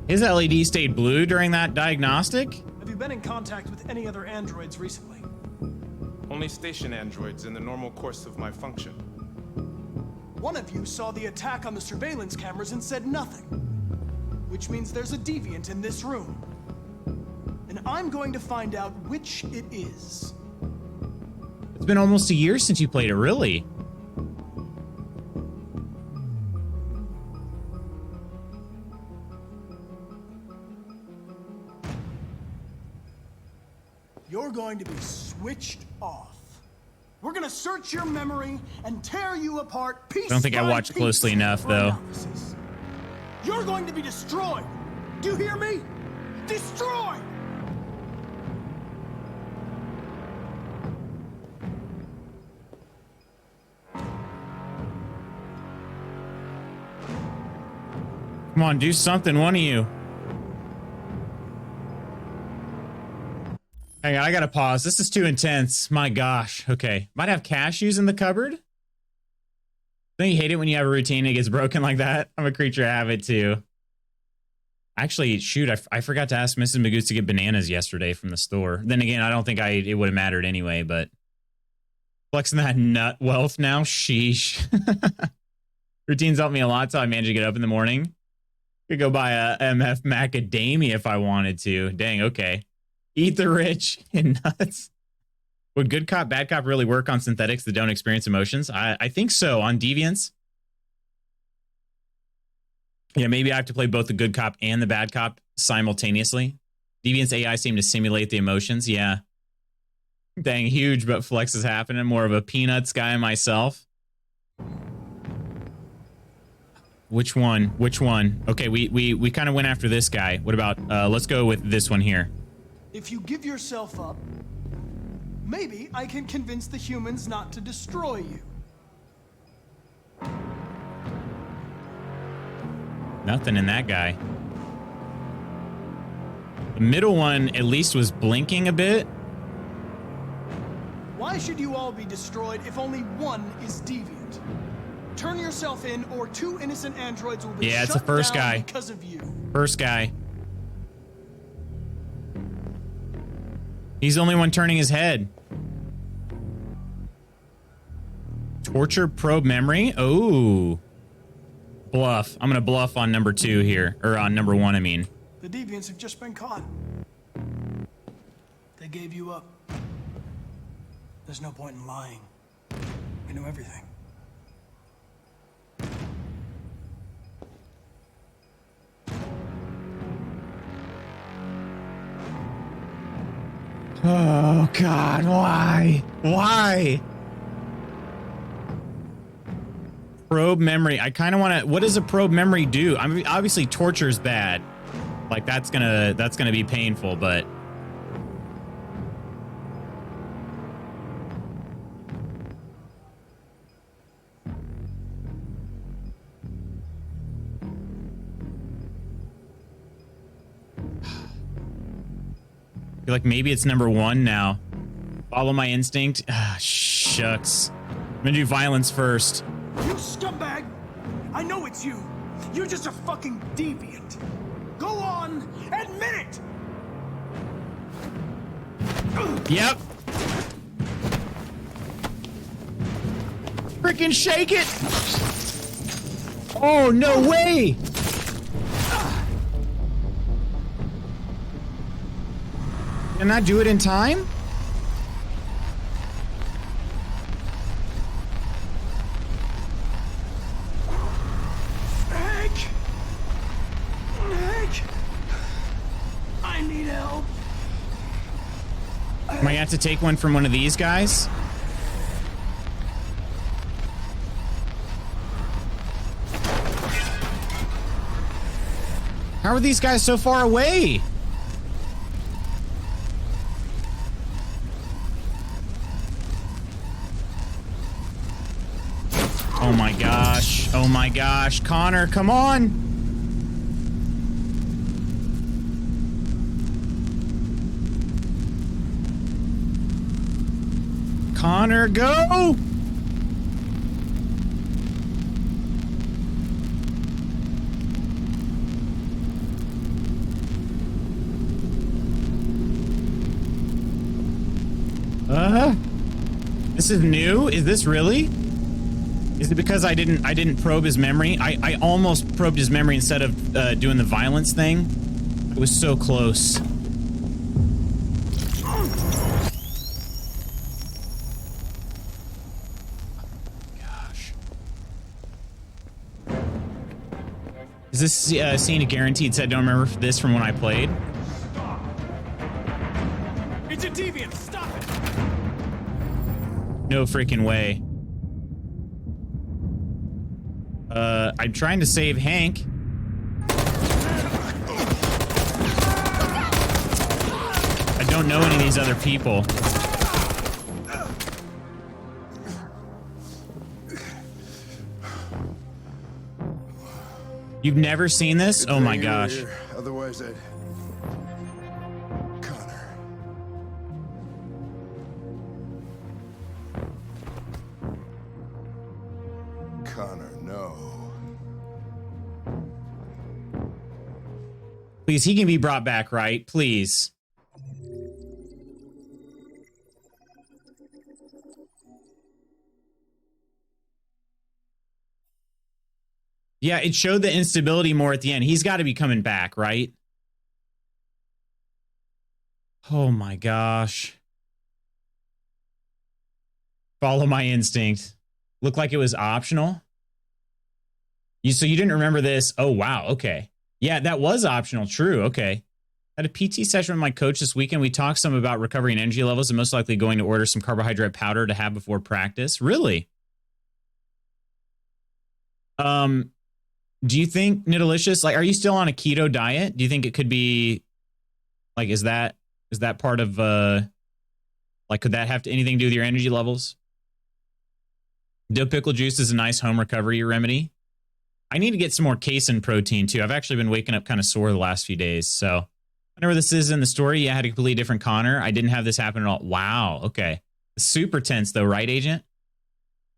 His LED stayed blue during that diagnostic? Have you been in contact with any other androids recently? Only station androids in the normal course of my function. One of you saw the attack on the surveillance cameras and said nothing. Which means there's a deviant in this room. And I'm going to find out which it is. It's been almost a year since you played it, really? You're going to be switched off. We're gonna search your memory and tear you apart piece by piece. I don't think I watched closely enough, though. Analysis. You're going to be destroyed. Do you hear me? Destroyed! Come on, do something, one of you. Hang on, I gotta pause. This is too intense. My gosh. Okay. Might have cashews in the cupboard? Don't you hate it when you have a routine and it gets broken like that? I'm a creature of habit too. Actually, shoot, I forgot to ask Mrs. Magoots to get bananas yesterday from the store. Then again, I don't think it would have mattered anyway, but flexing that nut wealth now, sheesh. Routines help me a lot, so I managed to get up in the morning. Could go buy a MF macadamia if I wanted to. Dang, okay. Eat the rich and nuts. Would good cop, bad cop really work on synthetics that don't experience emotions? I think so. On deviants. Yeah, maybe I have to play both the good cop and the bad cop simultaneously. Deviants AI seem to simulate the emotions. Yeah. Dang, huge, but flex is happening. More of a peanuts guy myself. Which one? Which one? Okay, we kind of went after this guy. What about, let's go with this one here. If you give yourself up, maybe I can convince the humans not to destroy you. Nothing in that guy. The middle one at least was blinking a bit. Why should you all be destroyed if only one is deviant? Turn yourself in or two innocent androids will be yeah, it's shut the first down guy. Because of you. First guy. He's the only one turning his head. Torture probe memory? Oh. Bluff. I'm gonna bluff on number 2 here. Or on number 1, I mean. The deviants have just been caught. They gave you up. There's no point in lying. You know everything. Oh, God, why? Why? Probe memory. I kind of want to... What does a probe memory do? I mean, obviously, torture is bad. Like, that's gonna be painful, but... feel like maybe it's number 1 now. Follow my instinct. Ah, shucks. I'm gonna do violence first. You scumbag! I know it's you. You're just a fucking deviant. Go on, admit it! Yep. Freaking shake it! Oh, no way! Can I do it in time? Hank! I need help. Am I gonna have to take one from one of these guys? How are these guys so far away? Oh my gosh. Oh my gosh. Connor, come on. Connor, go. This is new? Is this really? Is it because I didn't probe his memory? I almost probed his memory instead of doing the violence thing. It was so close. Gosh. Is this scene a guaranteed set? I don't remember this from when I played. It's a deviant! Stop it! No freaking way. I'm trying to save Hank. I don't know any of these other people. You've never seen this? Oh my gosh. Otherwise, I'd... Connor. Connor, no. Please, he can be brought back, right? Please. Yeah, it showed the instability more at the end. He's got to be coming back, right? Oh my gosh. Follow my instinct. Looked like it was optional. So you didn't remember this? Oh, wow. Okay. Yeah, that was optional. True. Okay. At a PT session with my coach this weekend, we talked some about recovering energy levels and most likely going to order some carbohydrate powder to have before practice. Really? Do you think, Nidalicious, like, are you still on a keto diet? Do you think it could be, like, is that part of, like, could that have anything to do with your energy levels? Dill pickle juice is a nice home recovery remedy. I need to get some more casein protein, too. I've actually been waking up kind of sore the last few days, so. I know where this is in the story. Yeah, I had a completely different Connor. I didn't have this happen at all. Wow, okay. Super tense, though, right, Agent?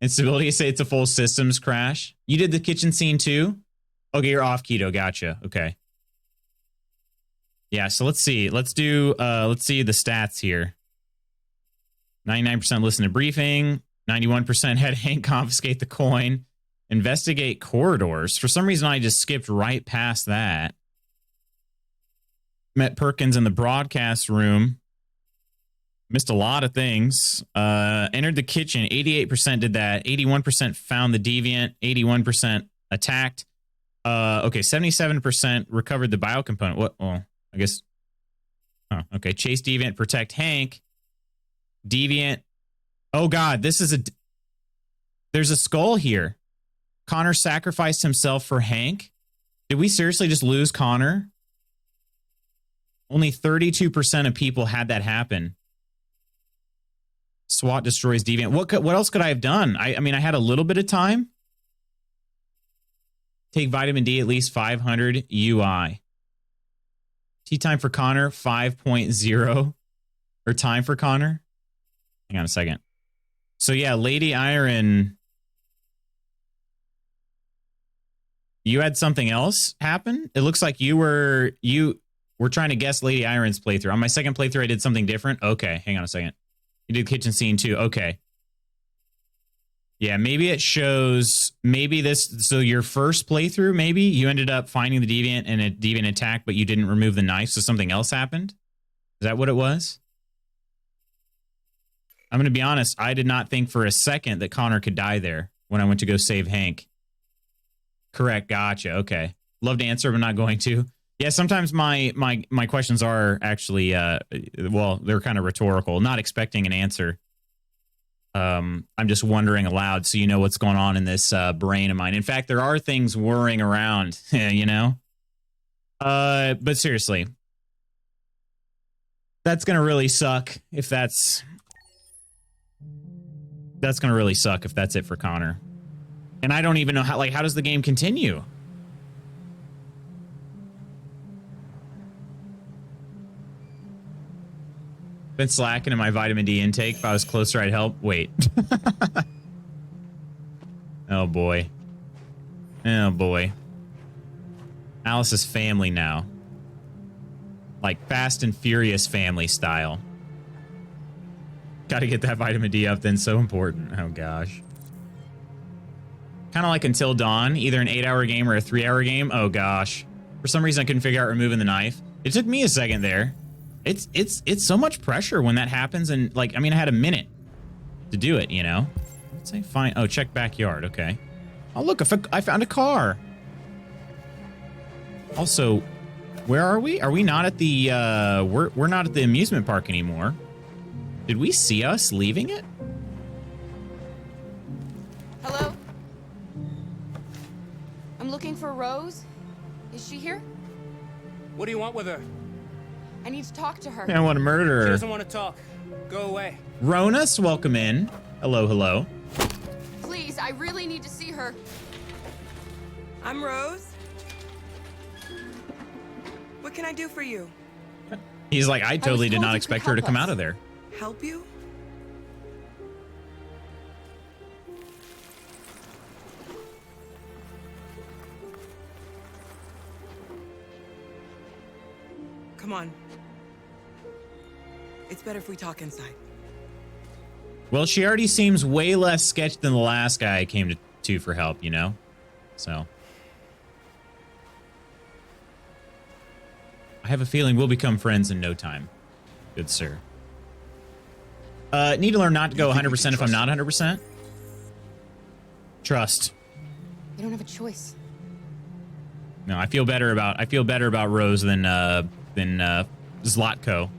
Instability, say it's a full systems crash. You did the kitchen scene, too? Okay, you're off keto. Gotcha. Okay. Yeah, so let's see. Let's see the stats here. 99% listen to briefing. 91% had Hank confiscate the coin. Investigate corridors. For some reason, I just skipped right past that. Met Perkins in the broadcast room. Missed a lot of things. Entered the kitchen. 88% did that. 81% found the deviant. 81% attacked. Okay, 77% recovered the biocomponent. What? Well, I guess. Oh, okay. Chase deviant, protect Hank. Deviant. Oh God, there's a skull here. Connor sacrificed himself for Hank. Did we seriously just lose Connor? Only 32% of people had that happen. SWAT destroys deviant. What else could I have done? I mean, I had a little bit of time. Take vitamin D at least 500 UI. Tea time for Connor 5.0 or time for Connor. Hang on a second. So yeah, Lady Iron. You had something else happen? It looks like you were trying to guess Lady Iron's playthrough. On my second playthrough, I did something different. Okay, hang on a second. You did kitchen scene too. Okay. Yeah, maybe it shows, so your first playthrough, maybe you ended up finding the deviant and a deviant attack, but you didn't remove the knife, so something else happened? Is that what it was? I'm going to be honest, I did not think for a second that Connor could die there when I went to go save Hank. Correct, gotcha, okay. Love to answer, but not going to. Yeah, sometimes my questions are actually, well, they're kind of rhetorical, not expecting an answer. I'm just wondering aloud so you know what's going on in this brain of mine. In fact, there are things whirring around, you know? But seriously, that's going to really suck if that's going to really suck if that's it for Connor. And I don't even know how, like, how does the game continue? Been slacking in my vitamin D intake. If I was closer, I'd help. Wait. Oh, boy. Oh, boy. Alice's family now. Like Fast and Furious family style. Gotta get that vitamin D up then. So important. Oh, gosh. Kind of like Until Dawn. Either an 8-hour game or a 3-hour game. Oh, gosh. For some reason, I couldn't figure out removing the knife. It took me a second there. It's so much pressure when that happens, and like, I mean, I had a minute to do it, you know. Let's say fine. Oh, check backyard. Okay. Oh, look, I found a car. Also, where are we? Are we not at the we're not at the amusement park anymore? Did we see us leaving it? Hello? I'm looking for Rose. Is she here? What do you want with her? I need to talk to her. I want to murder her. She doesn't want to talk. Go away. Ronus, welcome in. Hello, hello. Please, I really need to see her. I'm Rose. What can I do for you? He's like, I totally did not expect her to come out of there. Help you? Come on. It's better if we talk inside. Well, she already seems way less sketched than the last guy I came to for help, you know? So. I have a feeling we'll become friends in no time. Good sir. Need to learn not to go 100% if I'm not 100%. Trust. You don't have a choice. No, I feel better about Rose than Zlatko.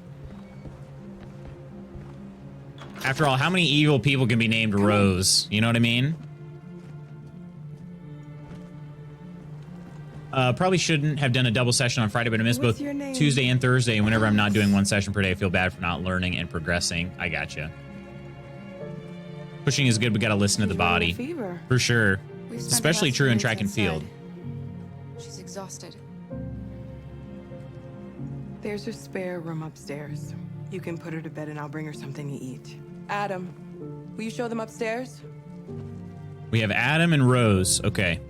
After all, how many evil people can be named Rose? You know what I mean? Probably shouldn't have done a double session on Friday, but I missed both Tuesday and Thursday. And whenever I'm not doing one session per day, I feel bad for not learning and progressing. I gotcha. Pushing is good, but gotta listen to the body. Fever. For sure. It's especially true in track and field. She's exhausted. There's a spare room upstairs. You can put her to bed and I'll bring her something to eat. Adam, will you show them upstairs? We have Adam and Rose. Okay.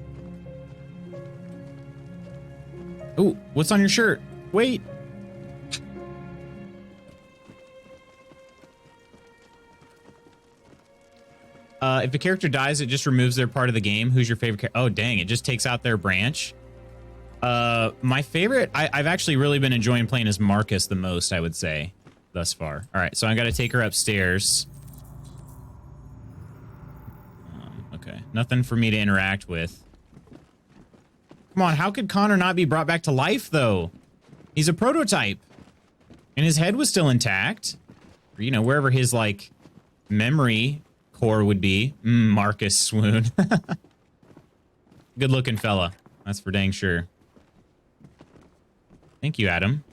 Ooh, what's on your shirt? Wait. If a character dies, it just removes their part of the game. Who's your favorite character? Oh, dang. It just takes out their branch. My favorite, I've actually really been enjoying playing as Marcus the most, I would say, thus far. All right, so I got to take her upstairs. Okay, nothing for me to interact with. Come on, how could Connor not be brought back to life, though? He's a prototype. And his head was still intact. Or, you know, wherever his, like, memory core would be. Marcus swoon. Good-looking fella. That's for dang sure. Thank you, Adam.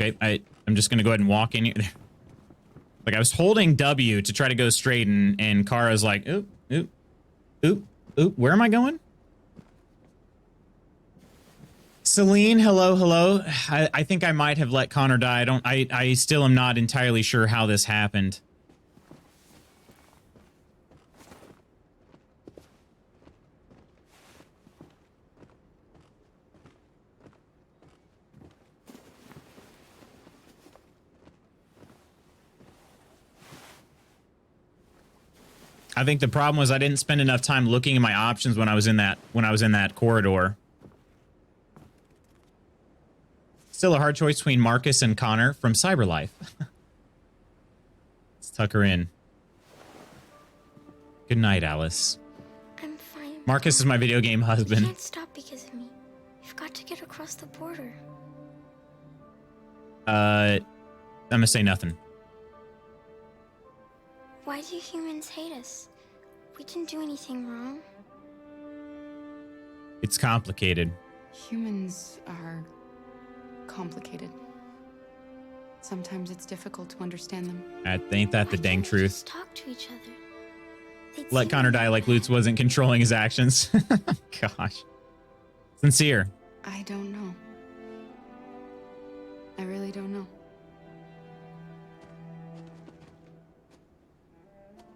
Okay, I'm just going to go ahead and walk in here. Like, I was holding W to try to go straight, and Kara's like, oop, oop, oop, oop. Where am I going? Celine, hello, hello. I think I might have let Connor die. I still am not entirely sure how this happened. I think the problem was I didn't spend enough time looking at my options when I was in that corridor. Still a hard choice between Marcus and Connor from Cyberlife. Let's tuck her in. Good night, Alice. I'm fine. Marcus is my video game husband. You can't stop because of me. You've got to get across the border. I'm gonna say nothing. Why do humans hate us? We didn't do anything wrong. It's complicated. Humans are complicated. Sometimes it's difficult to understand them. Ain't that the dang truth? Just talk to each other. Let Connor die like Lutz wasn't controlling his actions. Gosh. Sincere. I don't know. I really don't know.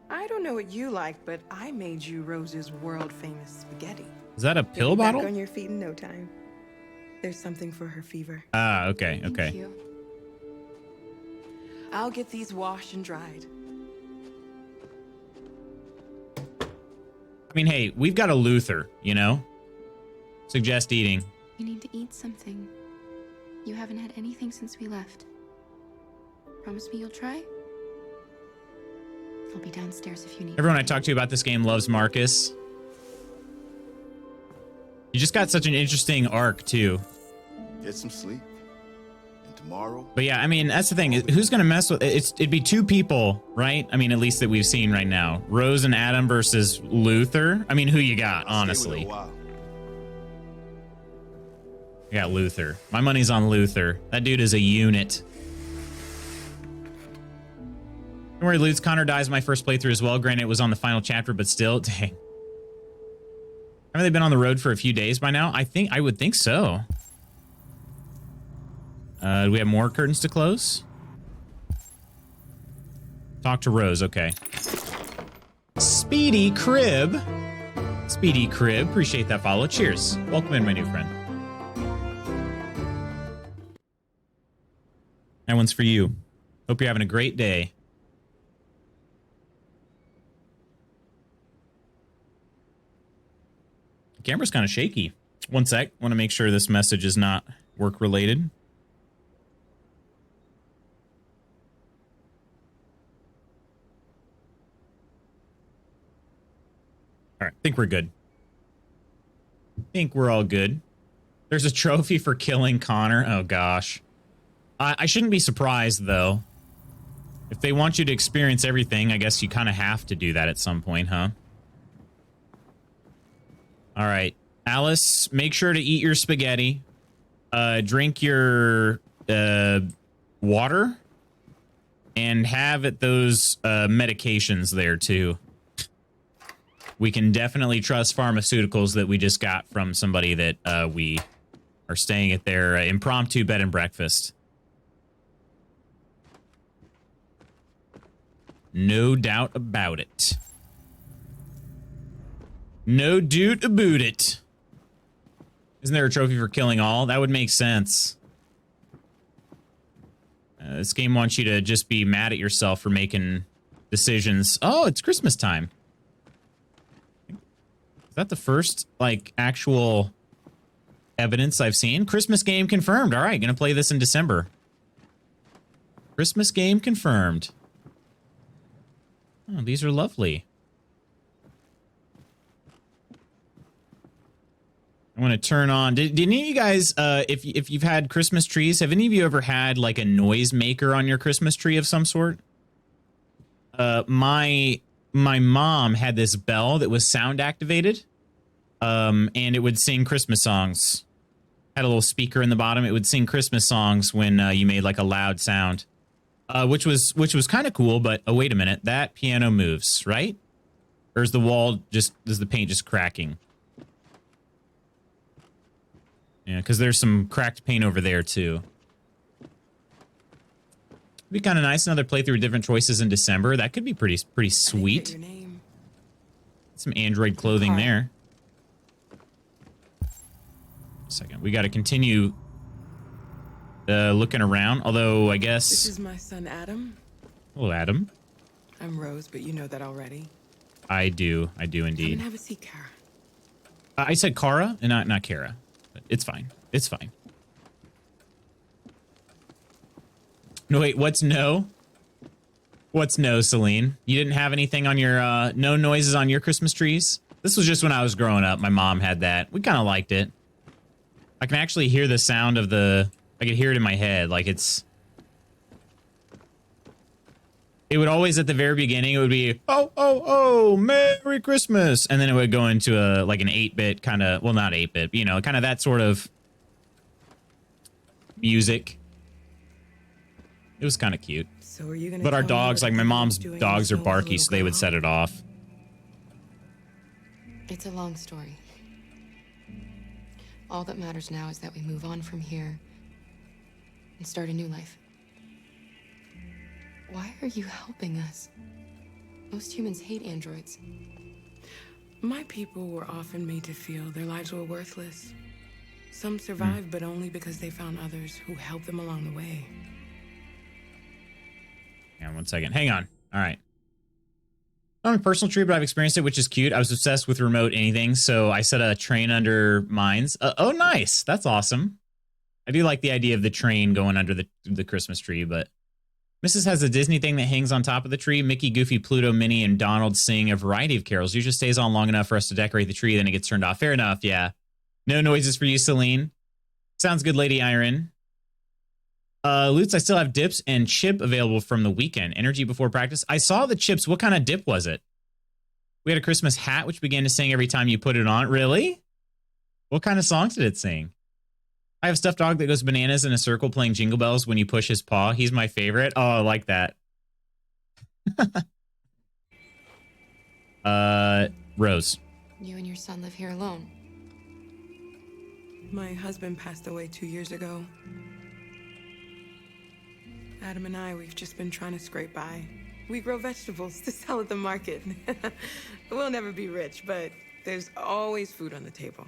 I don't know what you like, but I made you Rose's world-famous spaghetti. Is that a You'll pill be bottle? Back on your feet in no time. There's something for her fever. Ah, okay, Thank okay. you. I'll get these washed and dried. I mean, hey, we've got a Luther, you know? Suggest eating. You need to eat something. You haven't had anything since we left. Promise me you'll try? I'll be downstairs if you need. Everyone I talk to about this game loves Marcus. You just got such an interesting arc, too. Get some sleep. And tomorrow... But yeah, I mean, that's the thing. Who's going to mess with it? It'd be two people, right? I mean, at least that we've seen right now. Rose and Adam versus Luther. I mean, who you got, honestly? I got Luther. My money's on Luther. That dude is a unit. Don't worry, Lutz. Connor dies my first playthrough as well. Granted, it was on the final chapter, but still, dang. Haven't they been on the road for a few days by now? I would think so. Do we have more curtains to close? Talk to Rose, okay. Speedy Crib. Speedy Crib, appreciate that follow. Cheers. Welcome in, my new friend. That one's for you. Hope you're having a great day. The camera's kind of shaky. One sec. Want to make sure this message is not work related. All right, think we're good. Think we're all good. There's a trophy for killing Connor. Oh gosh. I shouldn't be surprised though. If they want you to experience everything, I guess you kind of have to do that at some point, huh? All right, Alice, make sure to eat your spaghetti. Drink your water, and have those medications there too. We can definitely trust pharmaceuticals that we just got from somebody that we are staying at their impromptu bed and breakfast. No doubt about it. No doubt about it. Isn't there a trophy for killing all? That would make sense. This game wants you to just be mad at yourself for making decisions. Oh, it's Christmas time. Is that the first, like, actual evidence I've seen? Christmas game confirmed. All right, gonna play this in December. Christmas game confirmed. Oh, these are lovely. I want to turn on. Did any of you guys, if you've had Christmas trees, have any of you ever had like a noise maker on your Christmas tree of some sort? My mom had this bell that was sound activated, and it would sing Christmas songs. Had a little speaker in the bottom. It would sing Christmas songs when you made like a loud sound, which was kind of cool. But oh, wait a minute, that piano moves, right? Or is the wall just, is the paint just cracking? Yeah, because there's some cracked paint over there, too. It'd be kind of nice, another playthrough with different choices in December. That could be pretty sweet. Some Android clothing there. Second, we got to continue looking around, although I guess... This is my son, Adam. Hello, Adam. I'm Rose, but you know that already. I do indeed. Come and have a seat, Kara. I said Kara, and not Kara. It's fine. It's fine. No, wait, what's no? What's no, Celine? You didn't have anything on your, no noises on your Christmas trees? This was just when I was growing up. My mom had that. We kind of liked it. I can actually hear the sound of the, I could hear it in my head. Like it's, it would always at the very beginning, it would be, oh, Merry Christmas. And then it would go into a, like an 8-bit kind of, well, not 8-bit, you know, kind of that sort of music. It was kind of cute. So are you gonna but our tell me dogs, what like my Adam's mom's doing dogs are with Noah's barky, little so they would girl? set it off. It's a long story. All that matters now is that we move on from here and start a new life. Why are you helping us? Most humans hate androids. My people were often made to feel their lives were worthless. Some survived, but only because they found others who helped them along the way. Hang on 1 second. Hang on. All right. Not a personal tree, but I've experienced it, which is cute. I was obsessed with remote anything, so I set a train under mines. Oh, nice. That's awesome. I do like the idea of the train going under the Christmas tree, but Mrs. has a Disney thing that hangs on top of the tree. Mickey, Goofy, Pluto, Minnie, and Donald sing a variety of carols. Usually stays on long enough for us to decorate the tree, then it gets turned off. Fair enough, yeah. No noises for you, Celine. Sounds good, Lady Iron. Loots, I still have dips and chip available from the weekend. Energy before practice. I saw the chips. What kind of dip was it? We had a Christmas hat, which began to sing every time you put it on. Really? What kind of songs did it sing? I have a stuffed dog that goes bananas in a circle playing Jingle Bells when you push his paw. He's my favorite. Oh, I like that. Rose. You and your son live here alone. My husband passed away 2 years ago. Adam and I, we've just been trying to scrape by. We grow vegetables to sell at the market. We'll never be rich, but there's always food on the table.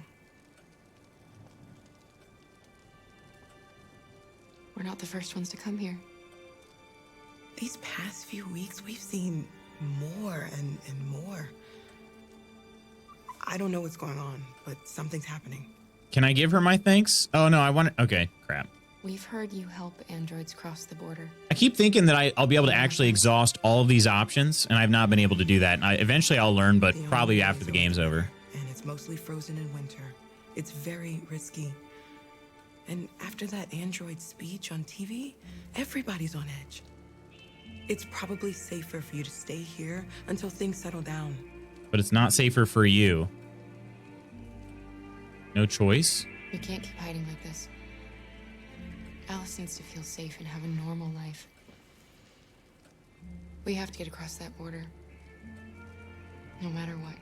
We're not the first ones to come here. These past few weeks, we've seen more and more. I don't know what's going on, but something's happening. Can I give her my thanks? Oh, no, I want to... Okay, crap. We've heard you help androids cross the border. I keep thinking that I'll be able to actually exhaust all of these options, and I've not been able to do that. And eventually I'll learn, but probably after the game's over. And it's mostly frozen in winter. It's very risky. And after that android speech on TV, everybody's on edge. It's probably safer for you to stay here until things settle down. But it's not safer for you. No choice? We can't keep hiding like this. Alice needs to feel safe and have a normal life. We have to get across that border. No matter what.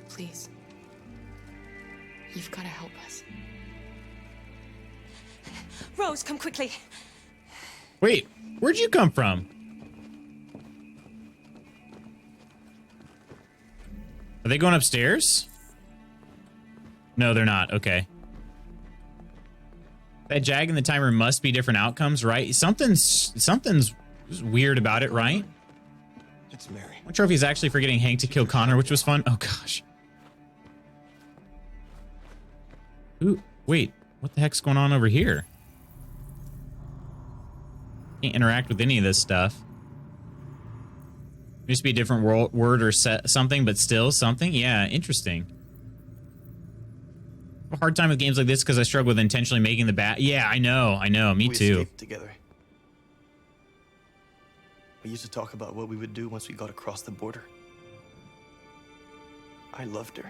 Please. You've got to help us. Rose, come quickly. Wait, where'd you come from? Are they going upstairs? No, they're not. Okay. That Jag and the timer must be different outcomes, right? Something's weird about it, right? It's Mary. One trophy's actually for getting Hank to kill Connor, which was fun. Oh, gosh. Ooh, wait. What the heck's going on over here? Can't interact with any of this stuff. Used to be a different word or something, but still something? Yeah, interesting. I have a hard time with games like this because I struggle with intentionally making the bat. Yeah, I know. Me too. We escaped together. We used to talk about what we would do once we got across the border. I loved her.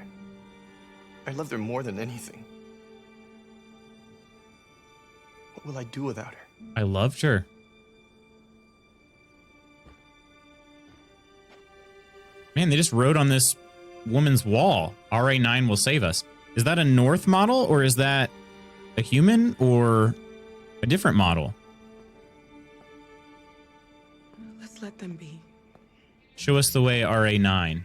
I loved her more than anything. What will I do without her? I loved her. Man, they just wrote on this woman's wall, RA9 will save us. Is that a North model, or is that a human, or a different model? Let's let them be. Show us the way, RA9.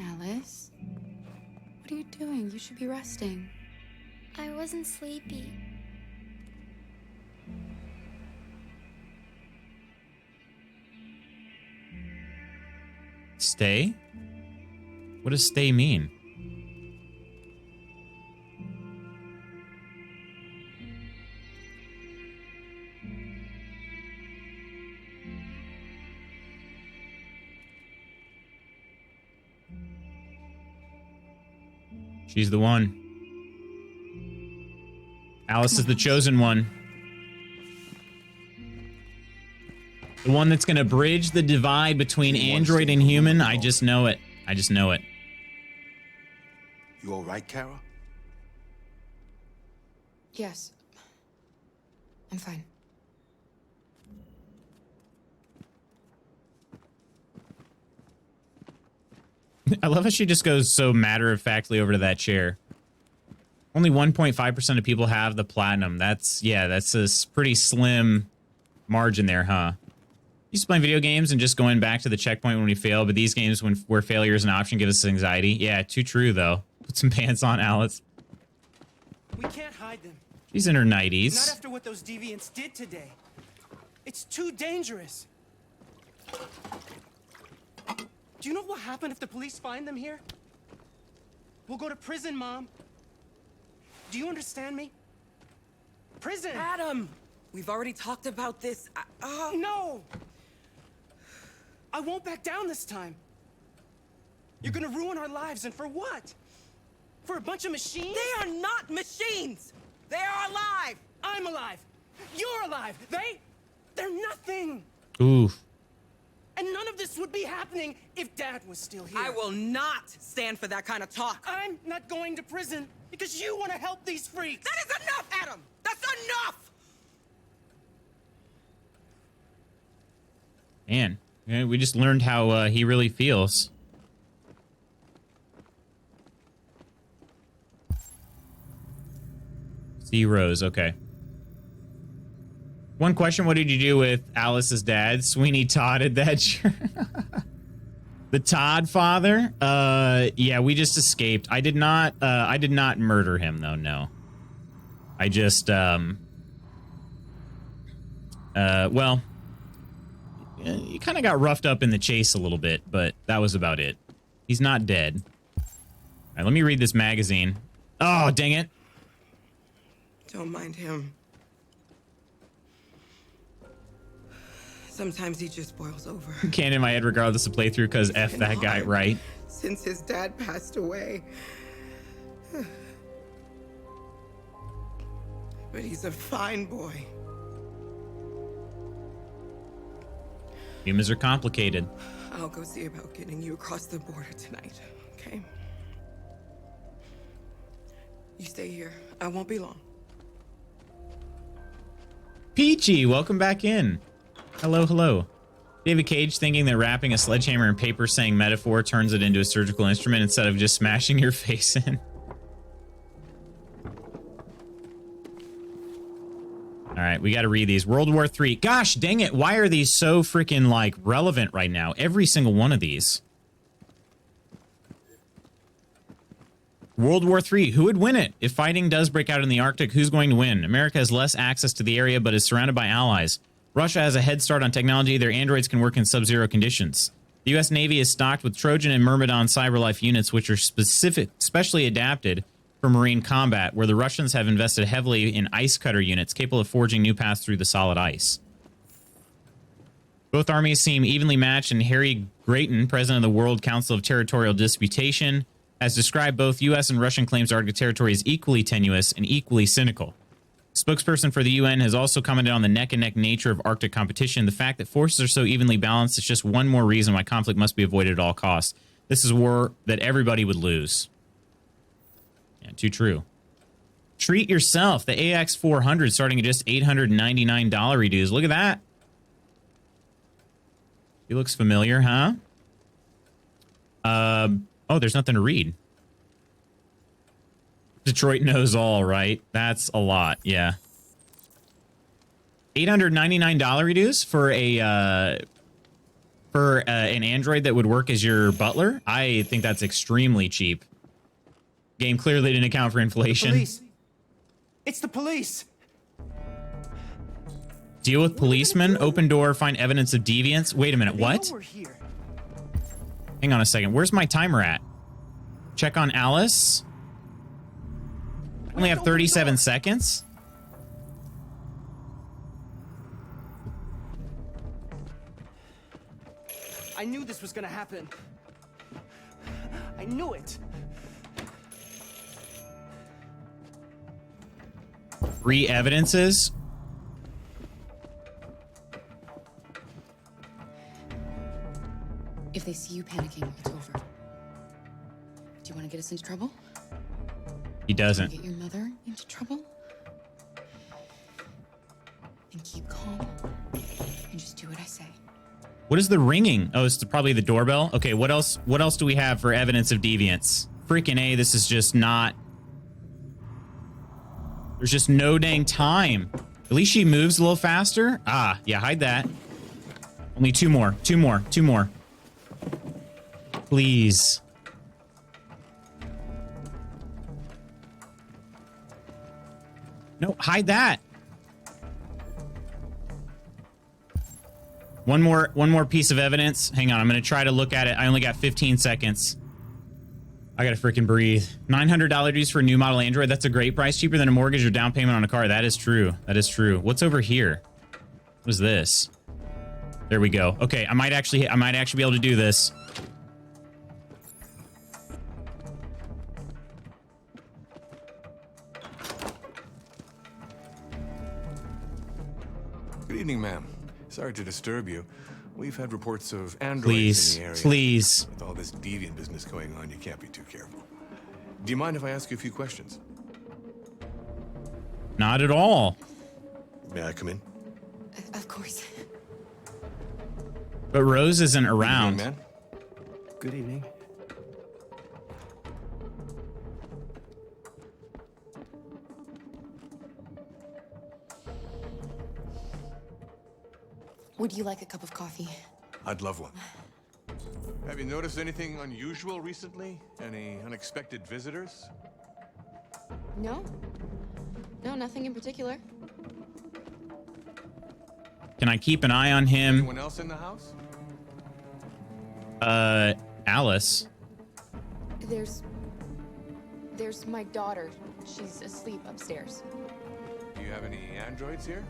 Alice? What are you doing? You should be resting. I wasn't sleepy. Stay? What does stay mean? She's the one. Alice is the chosen one. The one that's going to bridge the divide between android and human. I just know it. I just know it. You all right, Kara? Yes. I'm fine. I love how she just goes so matter-of-factly over to that chair. Only 1.5% of people have the platinum. That's a pretty slim margin there, huh? Used to playing video games and just going back to the checkpoint when we fail, but these games where failure is an option give us anxiety. Yeah, too true, though. Put some pants on, Alice. We can't hide them. She's in her 90s. Not after what those deviants did today. It's too dangerous. Do you know what will happen if the police find them here? We'll go to prison, Mom. Do you understand me? Prison! Adam! We've already talked about this. No! I won't back down this time. You're gonna ruin our lives, and for what? For a bunch of machines? They are not machines! They are alive! I'm alive! You're alive! They're nothing! Oof. And none of this would be happening if Dad was still here. I will not stand for that kind of talk. I'm not going to prison because you want to help these freaks. That is enough, Adam! That's enough! Man, we just learned how he really feels. Zeros, okay. One question, what did you do with Alice's dad? Sweeney Todded that shirt. The Todd father? Yeah, we just escaped. I did not murder him, though, no. I just, well, he kind of got roughed up in the chase a little bit, but that was about it. He's not dead. All right, let me read this magazine. Oh, dang it. Don't mind him. Sometimes he just boils over. Can't in my head regardless of playthrough because F that guy, right? Since his dad passed away. But he's a fine boy. Humans are complicated. I'll go see about getting you across the border tonight, okay? You stay here. I won't be long. Peachy, welcome back in. Hello, hello. David Cage thinking that wrapping a sledgehammer in paper saying metaphor turns it into a surgical instrument instead of just smashing your face in. All right, we got to read these. World War III. Gosh, dang it. Why are these so freaking, like, relevant right now? Every single one of these. World War III. Who would win it? If fighting does break out in the Arctic, who's going to win? America has less access to the area, but is surrounded by allies. Russia has a head start on technology. Their androids can work in sub-zero conditions. The U.S. Navy is stocked with Trojan and Myrmidon cyberlife units, which are specially adapted for marine combat, where the Russians have invested heavily in ice cutter units capable of forging new paths through the solid ice. Both armies seem evenly matched, and Harry Grayton, president of the World Council of Territorial Disputation, has described both U.S. and Russian claims to Arctic territory as equally tenuous and equally cynical. Spokesperson for the UN has also commented on the neck-and-neck nature of Arctic competition. The fact that forces are so evenly balanced is just one more reason why conflict must be avoided at all costs. This is a war that everybody would lose. Yeah, too true. Treat yourself. The AX400 starting at just $899 reduce. Look at that. He looks familiar, huh? Oh, there's nothing to read. Detroit knows all, right? That's a lot, yeah. $899 reduce for a an android that would work as your butler? I think that's extremely cheap. Game clearly didn't account for inflation. Police. It's the police. Deal with policemen, open door, find evidence of deviance. Wait a minute, what? We're here. Hang on a second. Where's my timer at? Check on Alice. I only have 37 seconds. I knew this was gonna happen. I knew it. 3 evidences. If they see you panicking, it's over. Do you want to get us into trouble? He doesn't. Get your mother into trouble? And keep calm. And just do what I say. What is the ringing? Oh, it's probably the doorbell. Okay, what else do we have for evidence of deviance? Freaking A, this is just not... There's just no dang time. At least she moves a little faster. Ah, yeah, hide that. Only two more. Please. No, hide that. One more piece of evidence. Hang on, I'm gonna try to look at it. I only got 15 seconds. I gotta freaking breathe. $900 dues for a new model Android. That's a great price, cheaper than a mortgage or down payment on a car. That is true. That is true. What's over here? What is this? There we go. Okay, I might actually be able to do this. Good evening, ma'am. Sorry to disturb you. We've had reports of androids in the area. Please. With all this deviant business going on, you can't be too careful. Do you mind if I ask you a few questions? Not at all. May I come in? Of course. But Rose isn't around. Good evening, man. Good evening. Would you like a cup of coffee? I'd love one. Have you noticed anything unusual recently? Any unexpected visitors? No. No, nothing in particular. Can I keep an eye on him? Anyone else in the house? Alice. There's my daughter. She's asleep upstairs. Do you have any androids here?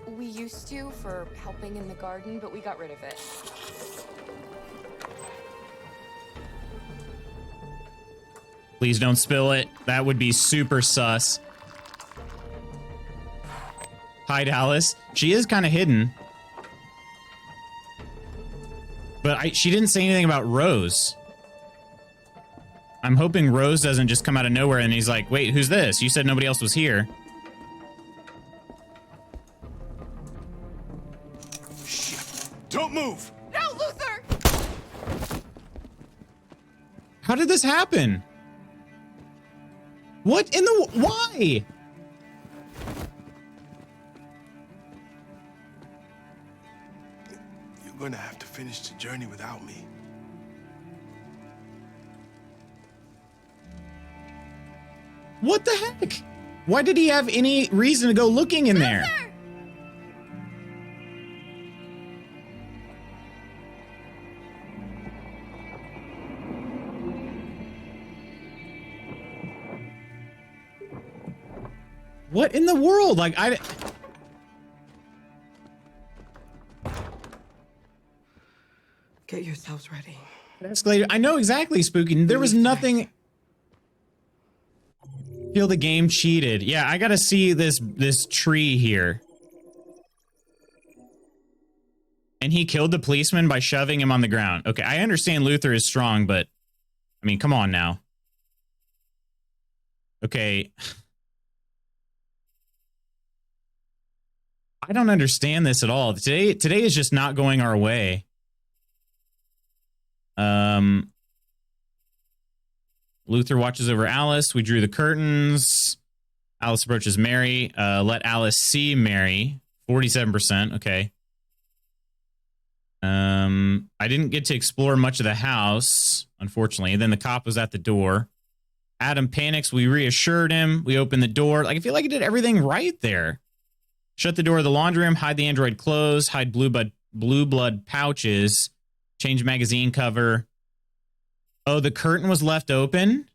We used to for helping in the garden, but we got rid of it. Please don't spill it. That would be super sus. Hide Alice. She is kind of hidden. But she didn't say anything about Rose. I'm hoping Rose doesn't just come out of nowhere and he's like, wait, who's this? You said nobody else was here. Shit. Don't move! No, Luther! How did this happen? What in the... Why? You're gonna have to finish the journey without me. What the heck? Why did he have any reason to go looking in there? What in the world? Like, Get yourselves ready. Escalator. I know exactly, Spooky. There was nothing. Feel the game cheated. Yeah, I gotta see this tree here. And he killed the policeman by shoving him on the ground. Okay, I understand Luther is strong, but I mean, come on now. Okay. I don't understand this at all. Today is just not going our way. Luther watches over Alice. We drew the curtains. Alice approaches Mary. Let Alice see Mary. 47%. Okay. I didn't get to explore much of the house, unfortunately. Then the cop was at the door. Adam panics. We reassured him. We opened the door. Like, I feel like he did everything right there. Shut the door of the laundry room. Hide the android clothes. Hide blue blood pouches. Change magazine cover. Oh, the curtain was left open?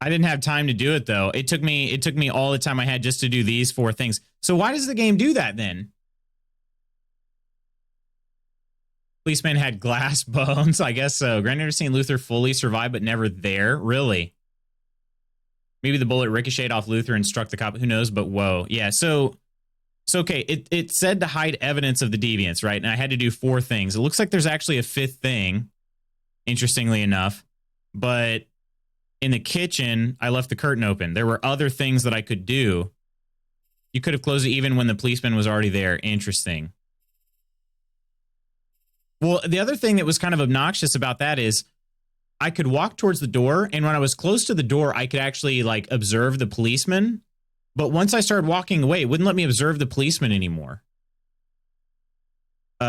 I didn't have time to do it, though. It took me all the time I had just to do these 4 things. So why does the game do that, then? Policeman had glass bones. I guess so. Grand never seen Luther fully survive, but never there. Really? Maybe the bullet ricocheted off Luther and struck the cop. Who knows? But whoa. Yeah, so okay, it said to hide evidence of the deviants, right? And I had to do 4 things. It looks like there's actually a 5th thing, interestingly enough. But in the kitchen, I left the curtain open. There were other things that I could do. You could have closed it even when the policeman was already there. Interesting. Well, the other thing that was kind of obnoxious about that is I could walk towards the door, and when I was close to the door, I could actually like observe the policeman. But once I started walking away, it wouldn't let me observe the policeman anymore.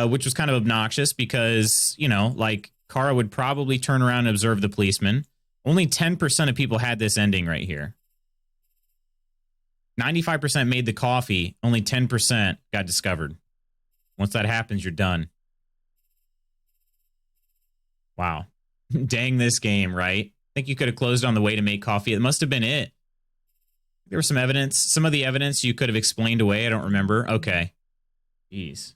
Which was kind of obnoxious because, you know, like Kara would probably turn around and observe the policeman. Only 10% of people had this ending right here. 95% made the coffee. Only 10% got discovered. Once that happens, you're done. Wow. Dang this game, right? I think you could have closed on the way to make coffee. It must have been it. There was some evidence. Some of the evidence you could have explained away. I don't remember. Okay. Jeez.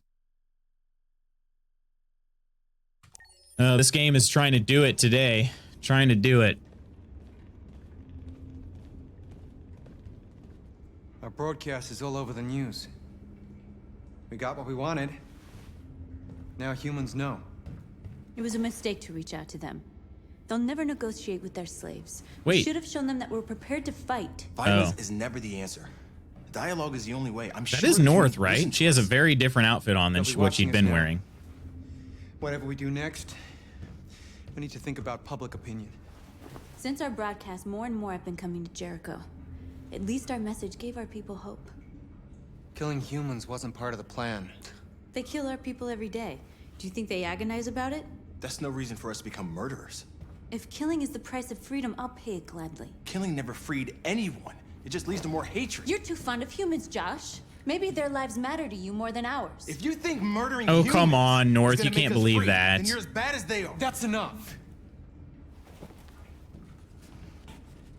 This game is trying to do it today. Trying to do it. Our broadcast is all over the news. We got what we wanted. Now humans know. It was a mistake to reach out to them. They'll never negotiate with their slaves. Wait. We should have shown them that we're prepared to fight. Violence is never the answer. Dialogue is the only way. I'm sure That is North, right? She has a very different outfit on than what she'd been wearing. Whatever we do next, we need to think about public opinion. Since our broadcast, more and more have been coming to Jericho. At least our message gave our people hope. Killing humans wasn't part of the plan. They kill our people every day. Do you think they agonize about it? That's no reason for us to become murderers. If killing is the price of freedom, I'll pay it gladly. Killing never freed anyone. It just leads to more hatred. You're too fond of humans, Josh. Maybe their lives matter to you more than ours. If you think murdering Oh, humans come on, is North. gonna You make can't us believe free, that. then you're as bad as they are. That's enough.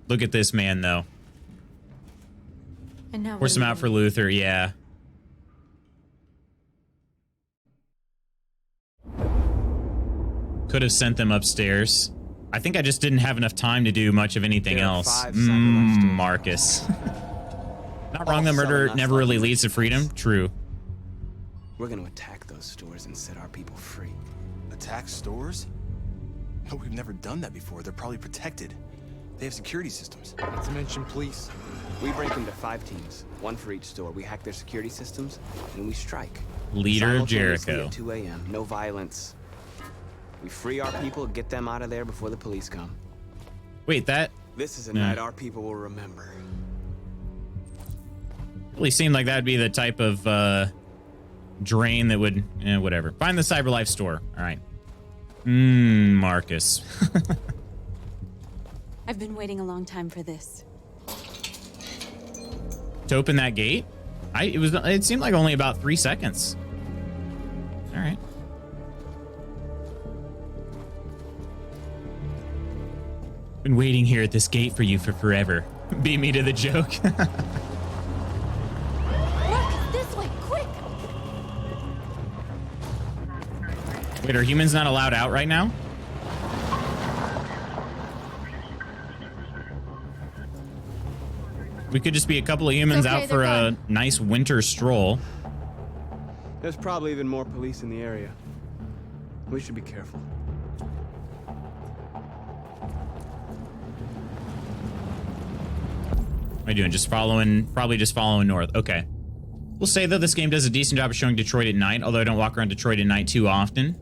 Look at this man, though. And now Force him out for Luther, yeah. Could have sent them upstairs. I think I just didn't have enough time to do much of anything else. Marcus. Not wrong, the murder never really leads to freedom. True. We're gonna attack those stores and set our people free. Attack stores? No, we've never done that before. They're probably protected. They have security systems. Not to mention police. We break into 5 teams, 1 for each store. We hack their security systems, and we strike. Leader of Simultaneously Jericho. At 2 a.m., no violence. We free our people, get them out of there before the police come. Wait, that This is a night our people will remember. really seemed like that'd be the type of drain that would, whatever. Find the CyberLife store. All right. Marcus. I've been waiting a long time for this. To open that gate? It seemed like only about 3 seconds. All right. Been waiting here at this gate for you for forever. Beat me to the joke. Marcus, this way, quick! Wait, are humans not allowed out right now? We could just be a couple of humans okay, out for they're a gone. nice winter stroll. There's probably even more police in the area. We should be careful. What am I doing? Probably just following north. Okay. We'll say, though, this game does a decent job of showing Detroit at night, although I don't walk around Detroit at night too often.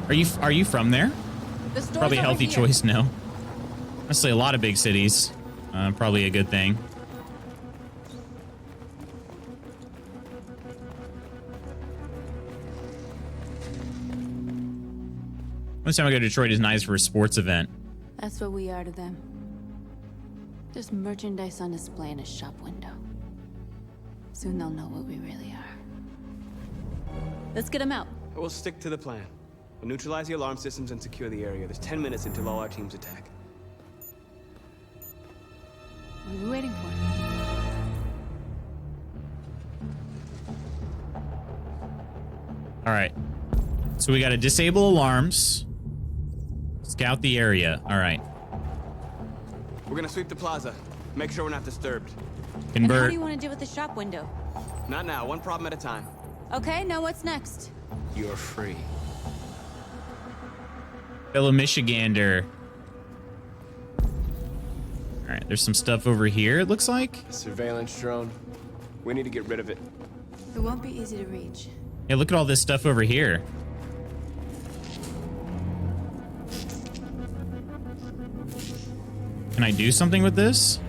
Are you from there? The store's Probably a over healthy here. choice, no. Honestly, a lot of big cities. Probably a good thing. Next time I go to Detroit is nice for a sports event. That's what we are to them. Just merchandise on display in a shop window. Soon they'll know what we really are. Let's get them out. We'll stick to the plan. We'll neutralize the alarm systems and secure the area. There's 10 minutes until all our teams attack. What are we waiting for? All right. So we got to disable alarms. Scout the area. All right. We're gonna sweep the plaza. Make sure we're not disturbed. And how Convert. do you want to deal with the shop window? Not now. One problem at a time. Okay, now what's next? You're free. Fellow Michigander. right, there's some stuff over here, it looks like. Surveillance drone. We need to get rid of it. It won't be easy to reach. Yeah, look at all this stuff over here. Can I do something with this?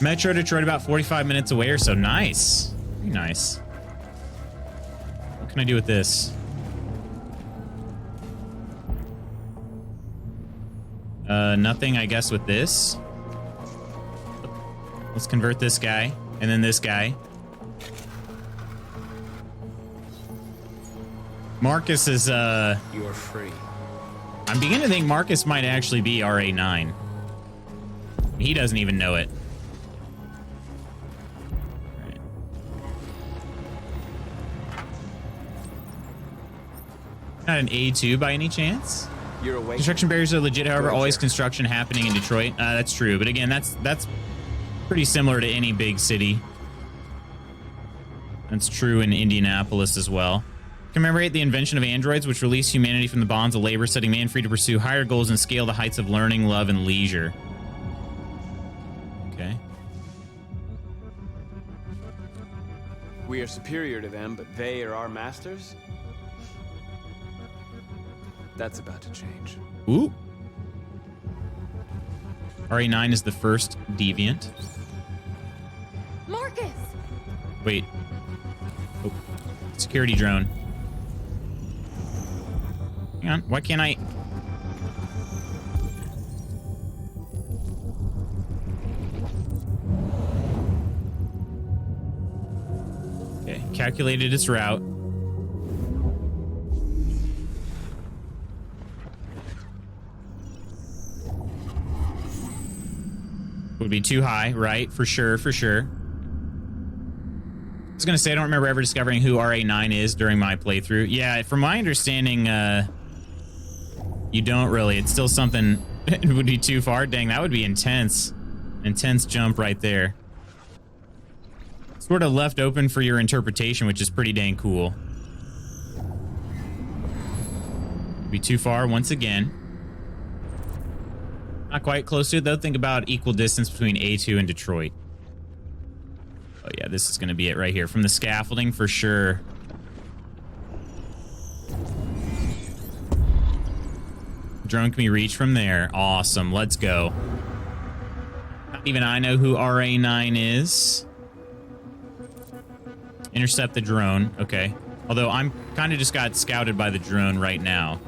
Metro Detroit about 45 minutes away or so. Nice. Very nice. What can I do with this? Nothing, I guess, with this. Let's convert this guy, and then this guy. Marcus is, You are free. I'm beginning to think Marcus might actually be RA9. He doesn't even know it. Right. Not an A2 by any chance? You're awake. Construction barriers are legit, however, always construction happening in Detroit. That's true, but again, that's pretty similar to any big city. That's true in Indianapolis as well. Commemorate the invention of androids, which release humanity from the bonds of labor, setting man free to pursue higher goals and scale the heights of learning, love, and leisure. Okay. We are superior to them, but they are our masters? That's about to change. Ooh. RA9 is the first deviant. Marcus! Wait. Oh. Security drone. Hang on. Why can't I? Okay. Calculated its route. Would be too high, right? For sure, for sure. I was gonna say I don't remember ever discovering who RA9 is during my playthrough. Yeah, from my understanding, you don't really. It's still something. It would be too far. Dang, that would be intense. Intense jump right there. Sort of left open for your interpretation, which is pretty dang cool. Would be too far once again. Not quite close to it, though. Think about equal distance between A2 and Detroit. Oh, yeah, this is going to be it right here. From the scaffolding, for sure. Drone can be reached from there. Awesome. Let's go. Not even I know who RA9 is. Intercept the drone. Okay. Although I'm kind of just got scouted by the drone right now.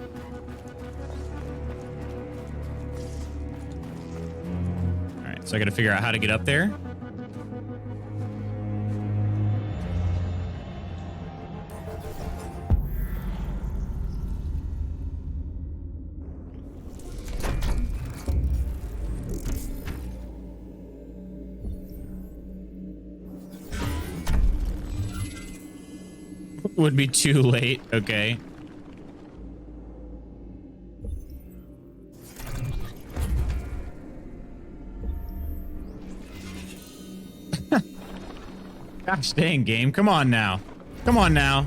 So I gotta figure out how to get up there. Would be too late. Okay. Gosh dang, game. Come on now. Come on now.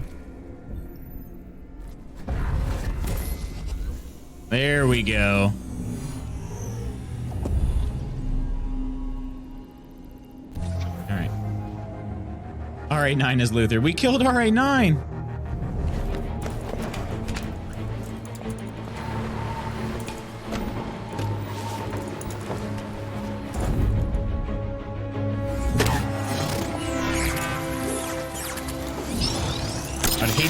There we go. All right. RA9 is Luther. We killed RA9.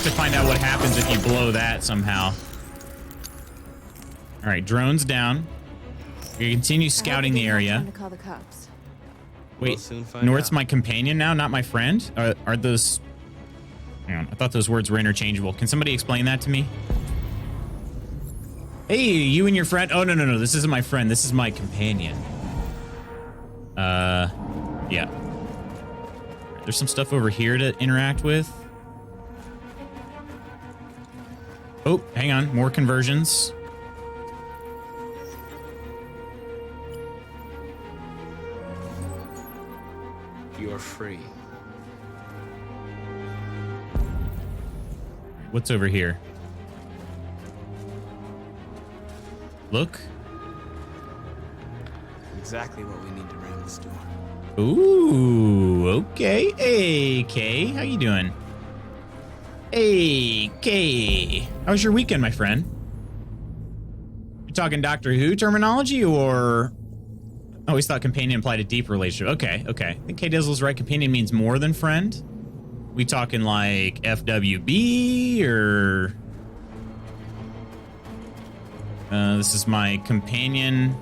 To find out what happens if you blow that somehow. All right, drone's down. We continue scouting the area. To call the cops. Wait, North's my companion now, not my friend? Are those... Hang on, I thought those words were interchangeable. Can somebody explain that to me? Hey, you and your friend... Oh, no. This isn't my friend. This is my companion. Yeah. There's some stuff over here to interact with. Oh, hang on. More conversions. You are free. What's over here? Look. Exactly what we need to ram the store. Ooh, okay. Hey, Kay, how you doing? Hey, Kay. How was your weekend, my friend? You talking Doctor Who terminology, or... I always thought companion implied a deep relationship. Okay, okay. I think Kay Dizzle's right. Companion means more than friend. We talking like FWB, or... this is my companion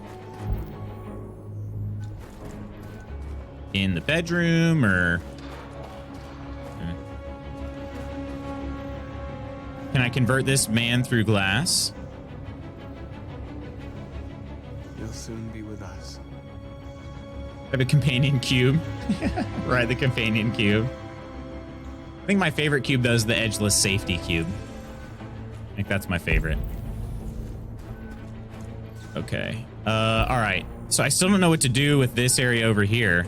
in the bedroom, or... Can I convert this man through glass? He'll soon be with us. I have a companion cube. Right, the companion cube. I think my favorite cube, though, is the edgeless safety cube. I think that's my favorite. Okay. All right. So I still don't know what to do with this area over here.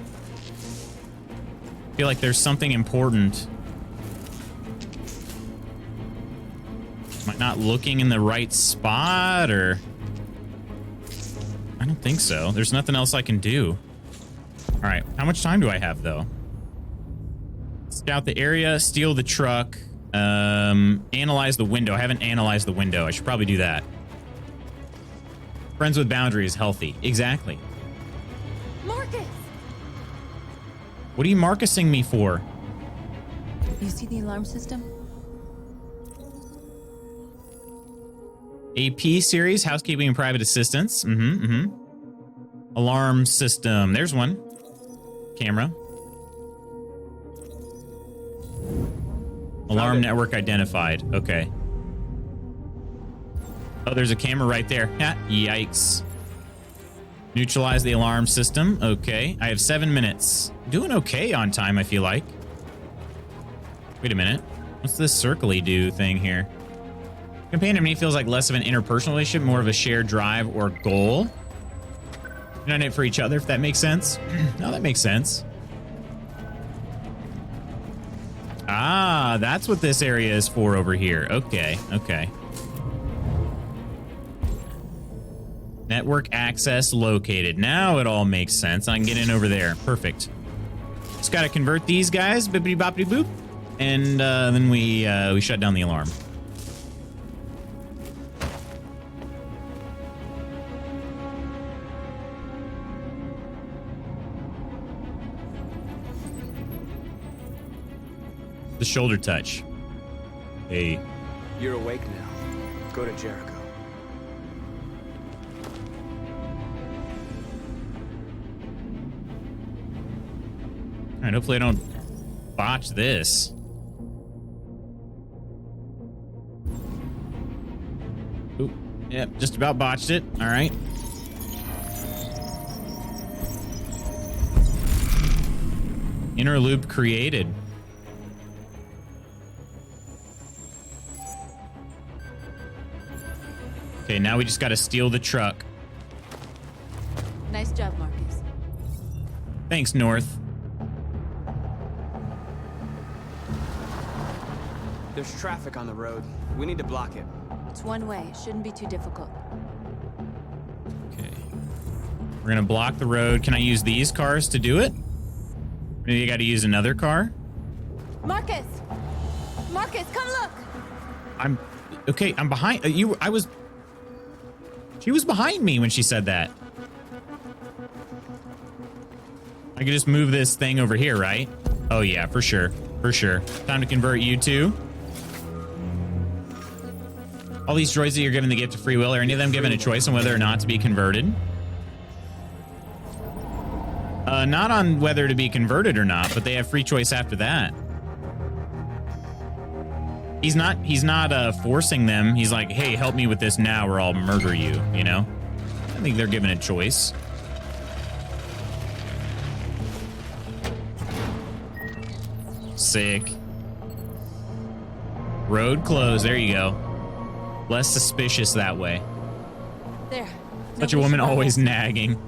I feel like there's something important. Am I not looking in the right spot, or... I don't think so. There's nothing else I can do. All right. How much time do I have, though? Scout the area, steal the truck, analyze the window. I haven't analyzed the window. I should probably do that. Friends with boundaries, healthy. Exactly. Marcus! What are you Marcusing me for? You see the alarm system? AP series, housekeeping and private assistance. Alarm system. There's one. Camera. Alarm network identified. Okay. Oh, there's a camera right there. Ha, yikes. Neutralize the alarm system. Okay. I have 7 minutes. Doing okay on time, I feel like. Wait a minute. What's this circle-y do thing here? Companion to me feels like less of an interpersonal relationship, more of a shared drive or goal. You're not in it for each other, if that makes sense. No, that makes sense. Ah, that's what this area is for over here. Okay, okay. Network access located. Now it all makes sense. I can get in over there. Perfect. Just got to convert these guys. Bippity boppity boop. And then we shut down the alarm. The shoulder touch. Hey. You're awake now. Go to Jericho. All right, hopefully I don't botch this. Oop, yep, just about botched it. All right. Inner loop created. Okay, now we just got to steal the truck. Nice job, Marcus. Thanks, North. There's traffic on the road. We need to block it. It's one way. It shouldn't be too difficult. Okay. We're going to block the road. Can I use these cars to do it? Maybe you got to use another car? Marcus! Marcus, come look! I'm... Okay, I'm behind... She was behind me when she said that. I could just move this thing over here, right? Oh, yeah, for sure. For sure. Time to convert you two. All these droids that you're given the gift of free will, are any of them given a choice on whether or not to be converted? Not on whether to be converted or not, but they have free choice after that. He's not forcing them. He's like, hey, help me with this now or I'll murder you, you know? I think they're given a choice. Sick. Road closed. There you go. Less suspicious that way. There. Such a woman always nagging.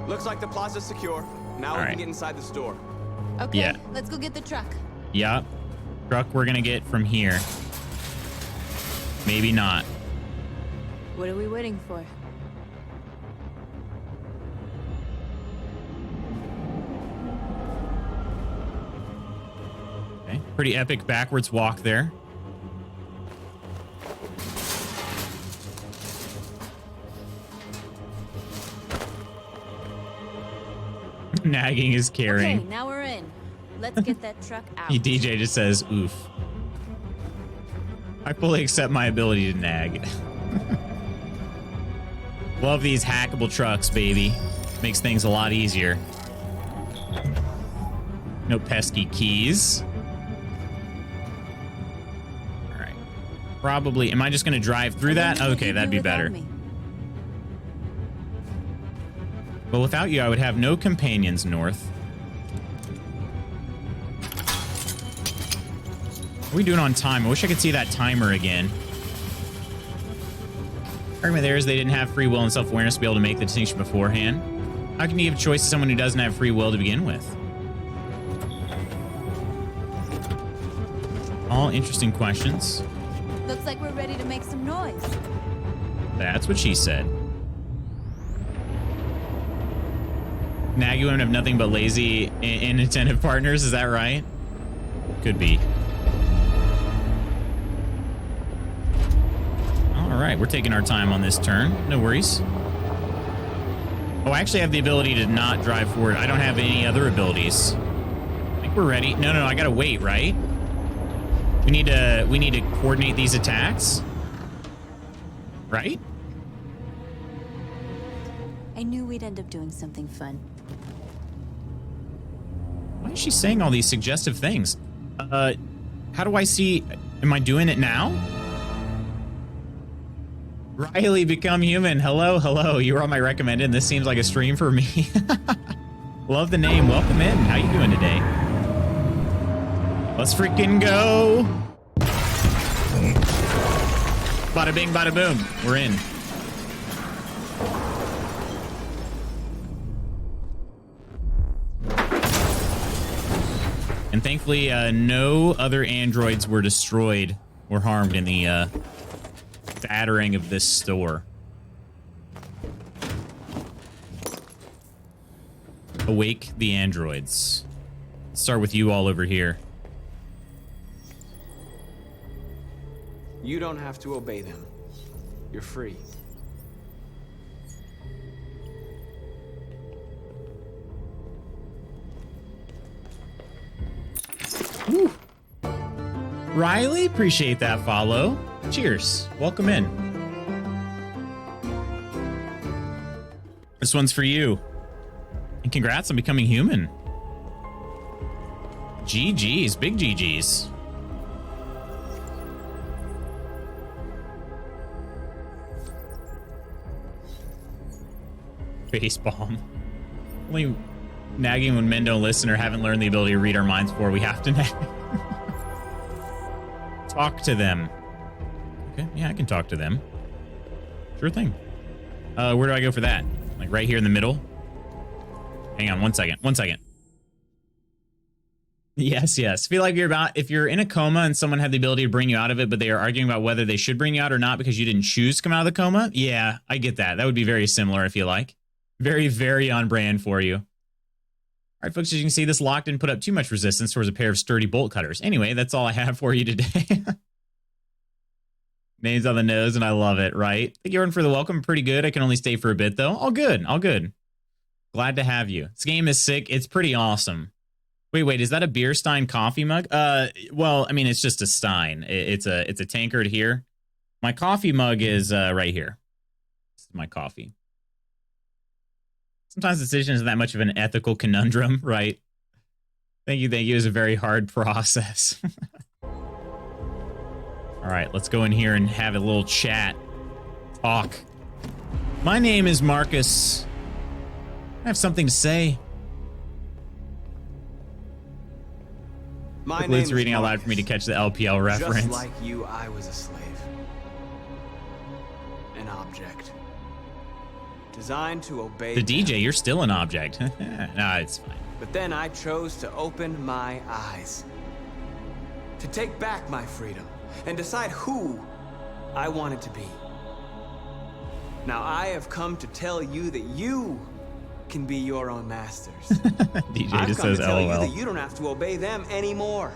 Looks like the plaza's secure. Now we can get inside the store. Okay, Yeah. let's go get the truck. Yup. Truck we're gonna get from here. Maybe not. What are we waiting for? Okay. Pretty epic backwards walk there. Nagging is caring. Okay, now we're in. Let's get that truck out. DJ just says, oof. I fully accept my ability to nag. Love these hackable trucks, baby. Makes things a lot easier. No pesky keys. All right. Probably. Am I just going to drive through that? Okay, that'd be better. But without you, I would have no companions, North. What are we doing on time? I wish I could see that timer again. Argument there is they didn't have free will and self-awareness to be able to make the distinction beforehand. How can you give choice to someone who doesn't have free will to begin with? All interesting questions. Looks like we're ready to make some noise. That's what she said. Nag, you won't have nothing but lazy, inattentive partners, is that right? Could be. All right, we're taking our time on this turn. No worries. Oh, I actually have the ability to not drive forward. I don't have any other abilities. I think we're ready. No, I gotta wait, right? We need to coordinate these attacks, right? I knew we'd end up doing something fun. Why is she saying all these suggestive things? How do I see? Am I doing it now? Riley, become human. Hello. You were on my recommended. This seems like a stream for me. Love the name. Welcome in. How you doing today? Let's freaking go. Bada bing, bada boom. We're in. And thankfully, no other androids were destroyed or harmed in the battering of this store. Awake the androids. Let's start with you all over here. You don't have to obey them. You're free. Woo. Riley, appreciate that follow. Cheers. Welcome in. This one's for you. And congrats on becoming human. GG's, big GG's. Facepalm. Only nagging when men don't listen or haven't learned the ability to read our minds before we have to nag. Talk to them. Okay, yeah, I can talk to them. Sure thing. Where do I go for that? Like right here in the middle? Hang on, 1 second. 1 second. Yes. Feel like if you're in a coma and someone had the ability to bring you out of it, but they are arguing about whether they should bring you out or not because you didn't choose to come out of the coma. Yeah, I get that. That would be very similar, I feel like. Very, very on brand for you. All right, folks, as you can see, this lock didn't put up too much resistance towards a pair of sturdy bolt cutters. Anyway, that's all I have for you today. Names on the nose, and I love it, right? Thank you, everyone, for the welcome. Pretty good. I can only stay for a bit, though. All good. Glad to have you. This game is sick. It's pretty awesome. Wait, is that a beer Stein coffee mug? Well, I mean, it's just a Stein. It's a tankard here. My coffee mug is right here. This is my coffee. Sometimes decision isn't that much of an ethical conundrum, right? Thank you. It was a very hard process. All right, let's go in here and have a little chat. Talk. My name is Marcus. I have something to say. My name Luke's is reading out loud Marcus. for me to catch the LPL reference. Just like you, I was a slave. An object. Designed to obey The DJ, you're still an object. Nah, it's fine. But then I chose to open my eyes. To take back my freedom and decide who I wanted to be. Now I have come to tell you that you can be your own masters. DJ I've just come says to tell you LOL. that you don't have to obey them anymore.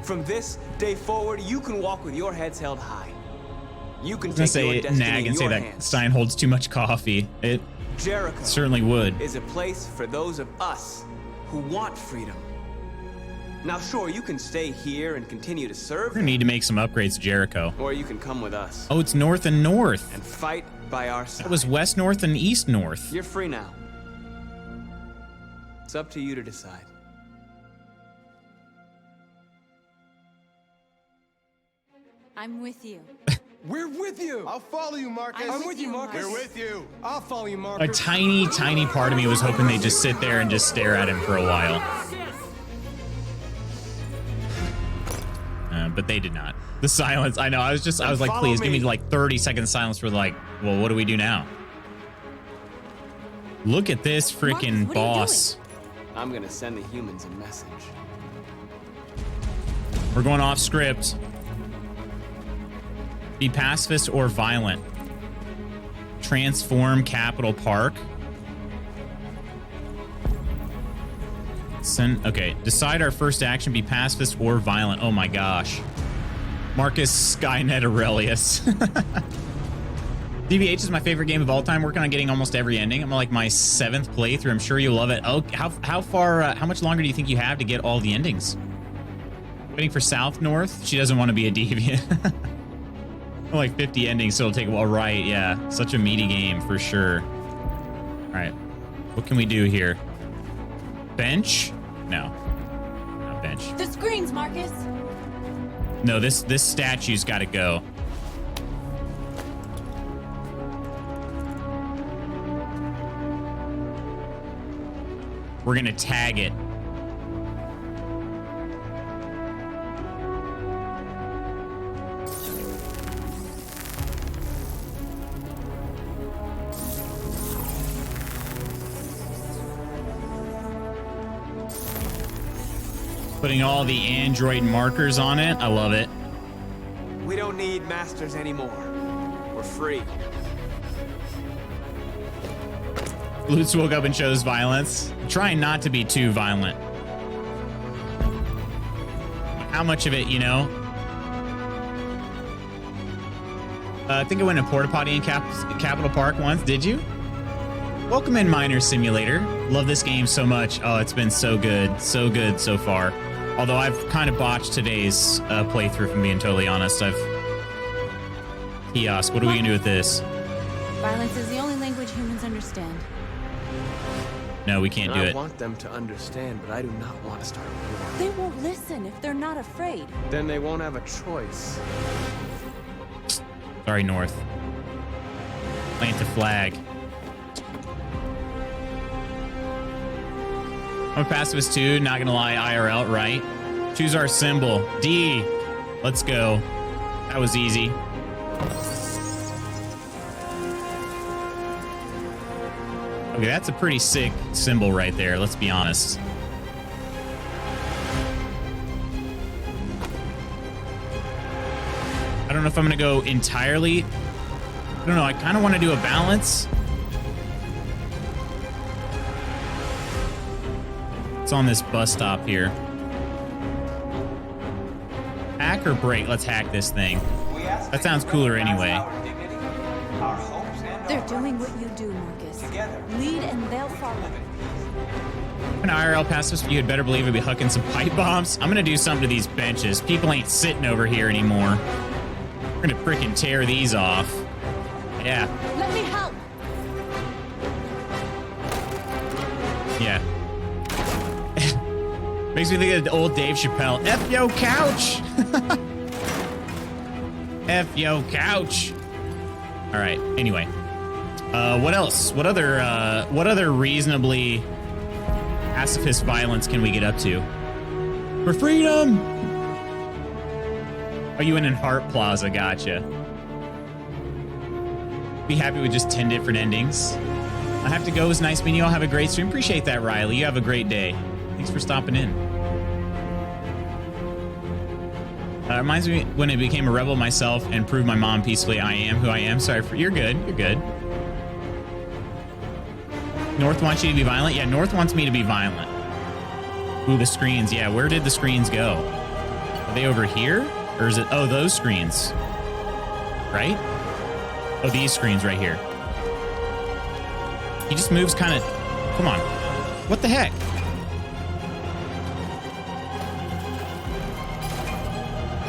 From this day forward, you can walk with your heads held high. You can I was take gonna your say destiny nag in and say your that hands. Stein holds too much coffee. It Jericho certainly would. is a place for those of us who want freedom. Now, sure, you can stay here and continue to serve, We're gonna need to make some upgrades to Jericho. or you can come with us Oh, it's north and north. and fight by our side. That was west north and east north. You're free now. It's up to you to decide. I'm with you. We're with you. I'll follow you, Marcus. I'm with you, Marcus. We're with you. I'll follow you, A Marcus. tiny, tiny part of me was hoping they'd just sit there and just stare at him for a while. But they did not. The silence, I know, I was like, follow please give me me. like 30 seconds silence for like, well, what do we do now? Look at this freaking Marcus, what are you boss. I'm gonna send the humans a message. We're going off script. Be pacifist or violent. Transform Capital Park. Okay, decide our first action, be pacifist or violent. Oh my gosh. Marcus Skynet Aurelius. DVH is my favorite game of all time. Working on getting almost every ending. I'm on like my 7th playthrough. I'm sure you'll love it. Oh, how far, how much longer do you think you have to get all the endings? Waiting for South North? She doesn't want to be a deviant. Like 50 endings, so it'll take a while. Right, yeah. Such a meaty game for sure. All right. What can we do here? Bench? No. Not bench. The screens, Marcus. No, this statue's got to go. We're going to tag it. Putting all the Android markers on it. I love it. We don't need masters anymore. We're free. Lutz woke up and chose violence. I'm trying not to be too violent. How much of it, you know? I think I went to Porta Potty in Capital Park once. Did you? Welcome in Miner Simulator. Love this game so much. Oh, it's been so good. So good so far. Although I've kind of botched today's playthrough, if I'm being totally honest. Kiosk, what are we going to do with this? Violence is the only language humans understand. No, we can't do I it. want them to understand, but I do not want to start a war. They won't listen if they're not afraid. Then they won't have a choice. Sorry, North. Plant the flag. I'm a pacifist too, not gonna lie, IRL, right? Choose our symbol. D. Let's go. That was easy. Okay, that's a pretty sick symbol right there, let's be honest. I don't know if I'm gonna go entirely. I don't know, I kind of want to do a balance. It's on this bus stop here. Hack or break? Let's hack this thing. That sounds cooler anyway. They're doing what you do, Marcus. Lead and they'll follow. An IRL pacifist, you had better believe it'd be hucking some pipe bombs. I'm gonna do something to these benches. People ain't sitting over here anymore. We're gonna frickin' tear these off. Yeah. Let me help. Yeah. Makes me think of the old Dave Chappelle. F yo couch. F yo couch. All right. Anyway, what else? What other reasonably pacifist violence can we get up to? For freedom. Oh, you went in Hart Plaza. Gotcha. Be happy with just 10 different endings. I have to go. It was nice meeting you all. Have a great stream. Appreciate that, Riley. You have a great day. Thanks for stopping in. Reminds me when I became a rebel myself and proved my mom peacefully I am who I am. Sorry for you're good. You're good. North wants you to be violent. Yeah, North wants me to be violent. Ooh, the screens. Yeah, where did the screens go? Are they over here? Or is it? Oh, those screens. Right? Oh, these screens right here. He just moves kind of. Come on. What the heck?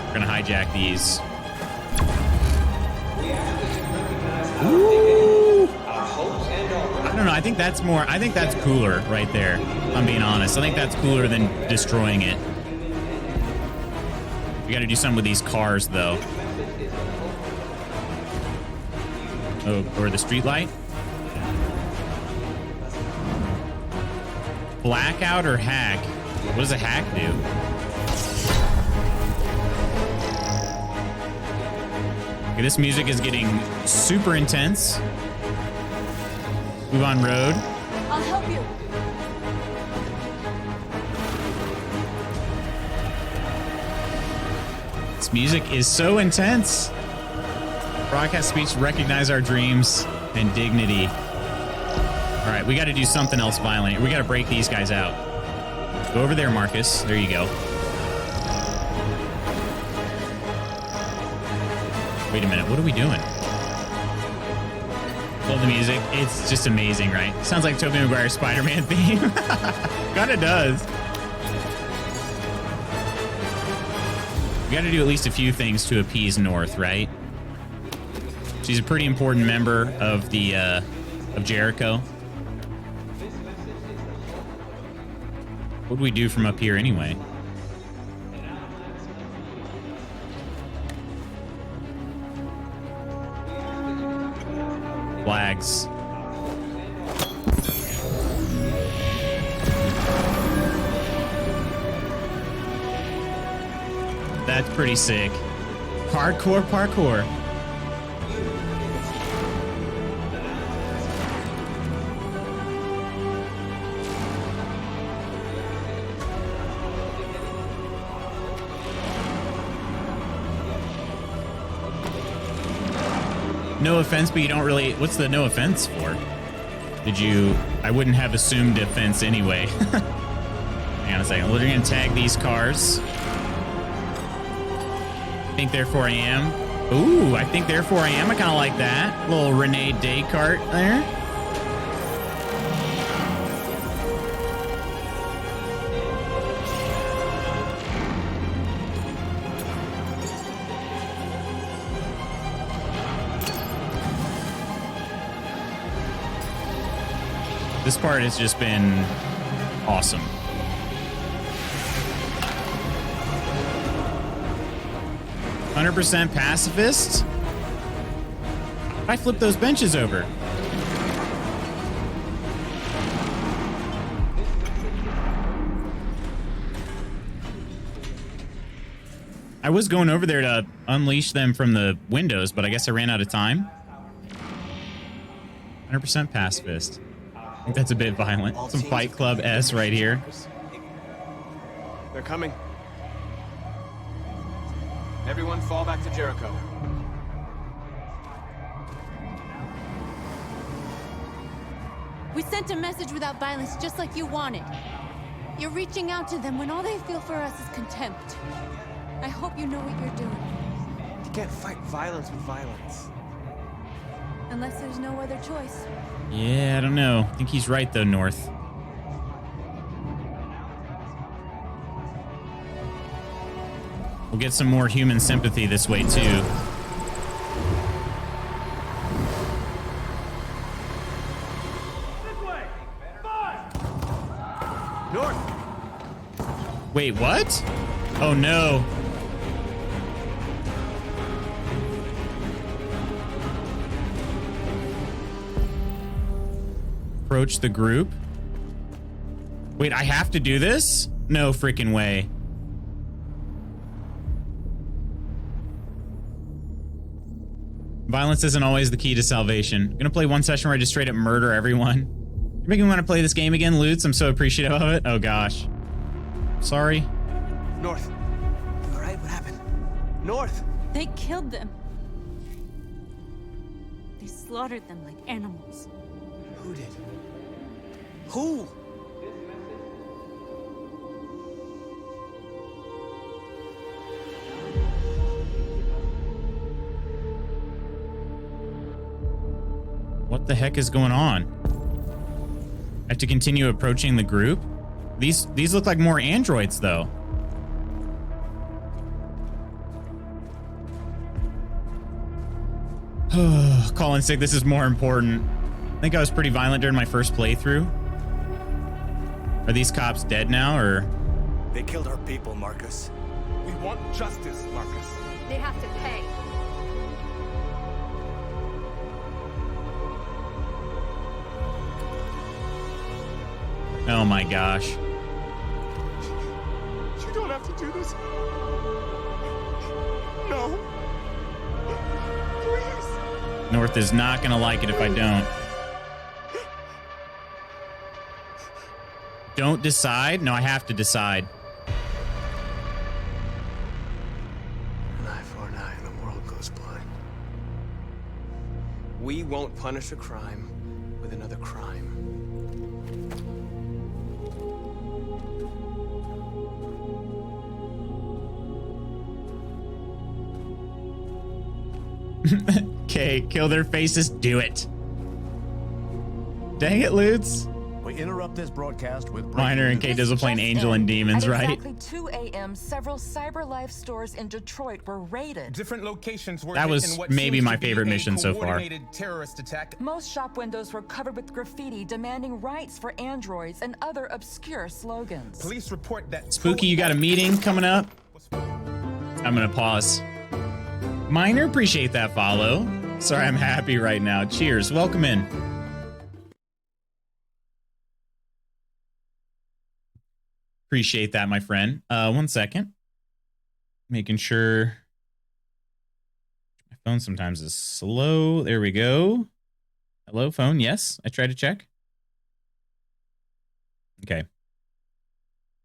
We're gonna hijack these. Ooh. I don't know. I think that's more. I think that's cooler right there. If I'm being honest. I think that's cooler than destroying it. We got to do something with these cars, though. Oh, or the street light. Blackout or hack? What does a hack do? Okay, this music is getting super intense. Move on road. I'll help you. This music is so intense. Broadcast speech to recognize our dreams and dignity. All right, we got to do something else violent. We got to break these guys out. Go over there, Marcus. There you go. Wait a minute. What are we doing? Love the music. It's just amazing, right? Sounds like Tobey Maguire's Spider-Man theme. Kind of does. We got to do at least a few things to appease North, right? She's a pretty important member of the of Jericho. What do we do from up here anyway? Flags. That's pretty sick. Hardcore parkour. No offense, but you don't really... What's the no offense for? Did you... I wouldn't have assumed offense anyway. Hang on a second. We're going to tag these cars. Think Therefore I Am. Ooh, I Think Therefore I Am. I kind of like that. Little Renee Descartes there. This part has just been awesome. "100% pacifist." I flip those benches over. I was going over there to unleash them from the windows, but I guess I ran out of time. 100% pacifist. I think that's a bit violent. Some Fight Club S right here. They're coming. Everyone fall back to Jericho. We sent a message without violence, just like you wanted. You're reaching out to them when all they feel for us is contempt. I hope you know what you're doing. You can't fight violence with violence. Unless there's no other choice. Yeah, I don't know. I think he's right, though, North. We'll get some more human sympathy this way, too. North! Wait, what? Oh, no. Approach the group. Wait, I have to do this? No freaking way. Violence isn't always the key to salvation. I'm gonna play one session where I just straight up murder everyone. You're making me want to play this game again, Lutz. I'm so appreciative of it. Oh gosh. Sorry. North. All right, what happened? North. They killed them. They slaughtered them like animals. Who did? Who? What the heck is going on? I have to continue approaching the group? These look like more androids, though. Calling sick, this is more important. I think I was pretty violent during my first playthrough. Are these cops dead now, or? They killed our people, Marcus. We want justice, Marcus. They have to pay. Oh my gosh. You don't have to do this. No. Please. North is not gonna like it if I don't. Don't decide? No, I have to decide. An eye for an eye and the world goes blind. We won't punish a crime with another crime. Okay, kill their faces, do it. Dang it, Lutz. We interrupt this broadcast with Miner and Kate Dizzle playing Angel and Demons, At right? exactly 2 a.m., several CyberLife stores in Detroit were raided. Different locations were That hit was in what maybe seems my to be favorite a mission so far. coordinated terrorist attack. Most shop windows were covered with graffiti demanding rights for androids and other obscure slogans. Police report that Spooky, you got a meeting coming up? I'm gonna pause. Miner, appreciate that follow. Sorry, I'm happy right now. Cheers, welcome in. Appreciate that, my friend. 1 second. Making sure. My phone sometimes is slow. There we go. Hello, phone. Yes, I tried to check. Okay.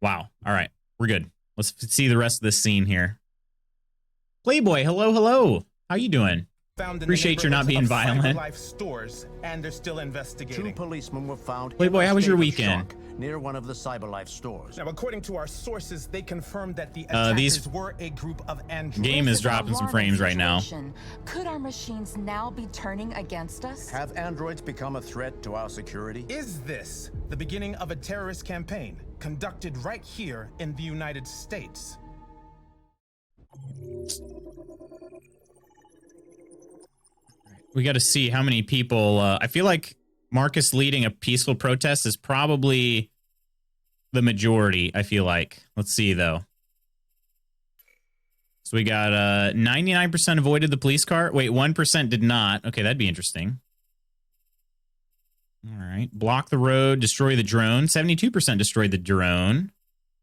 Wow. All right. We're good. Let's see the rest of this scene here. Playboy, hello, hello. How you doing? Appreciate you not being violent. CyberLife stores, and they're still investigating. 2 policemen were found. Playboy, how was your weekend? Near one of the CyberLife stores. Now, according to our sources, they confirmed that the These attackers were a group of androids. Game is dropping some frames right now. Could our machines now be turning against us? Have androids become a threat to our security? Is this the beginning of a terrorist campaign conducted right here in the United States? We got to see how many people. I feel like Marcus leading a peaceful protest is probably the majority, I feel like. Let's see, though. So we got 99% avoided the police car. Wait, 1% did not. Okay, that'd be interesting. All right. Block the road, destroy the drone. 72% destroyed the drone.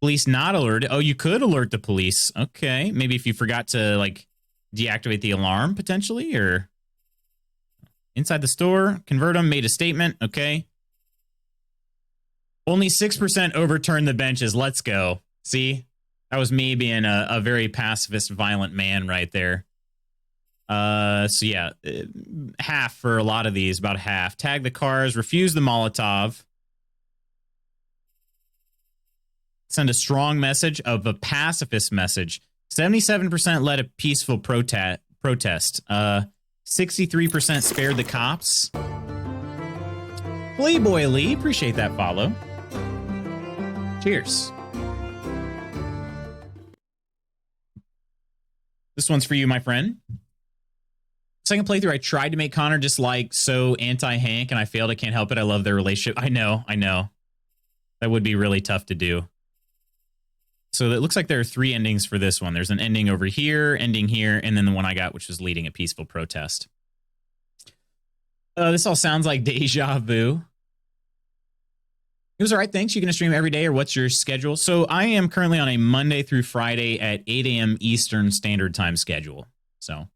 Police not alerted. Oh, you could alert the police. Okay. Maybe if you forgot to, like, deactivate the alarm, potentially, or... Inside the store, convert them, made a statement. Okay. Only 6% overturned the benches. Let's go. See? That was me being a very pacifist, violent man right there. So yeah, half for a lot of these, about half. Tag the cars, refuse the Molotov. Send a strong message of a pacifist message. 77% led a peaceful protest. 63% spared the cops. Playboy Lee, appreciate that follow. Cheers. This one's for you, my friend. Second playthrough, I tried to make Connor just like so anti-Hank, and I failed. I can't help it. I love their relationship. I know. That would be really tough to do. So it looks like there are 3 endings for this one. There's an ending over here, ending here, and then the one I got, which was leading a peaceful protest. This all sounds like deja vu. It was all right, thanks. You going to stream every day, or what's your schedule? So I am currently on a Monday through Friday at 8 a.m. Eastern Standard Time schedule. So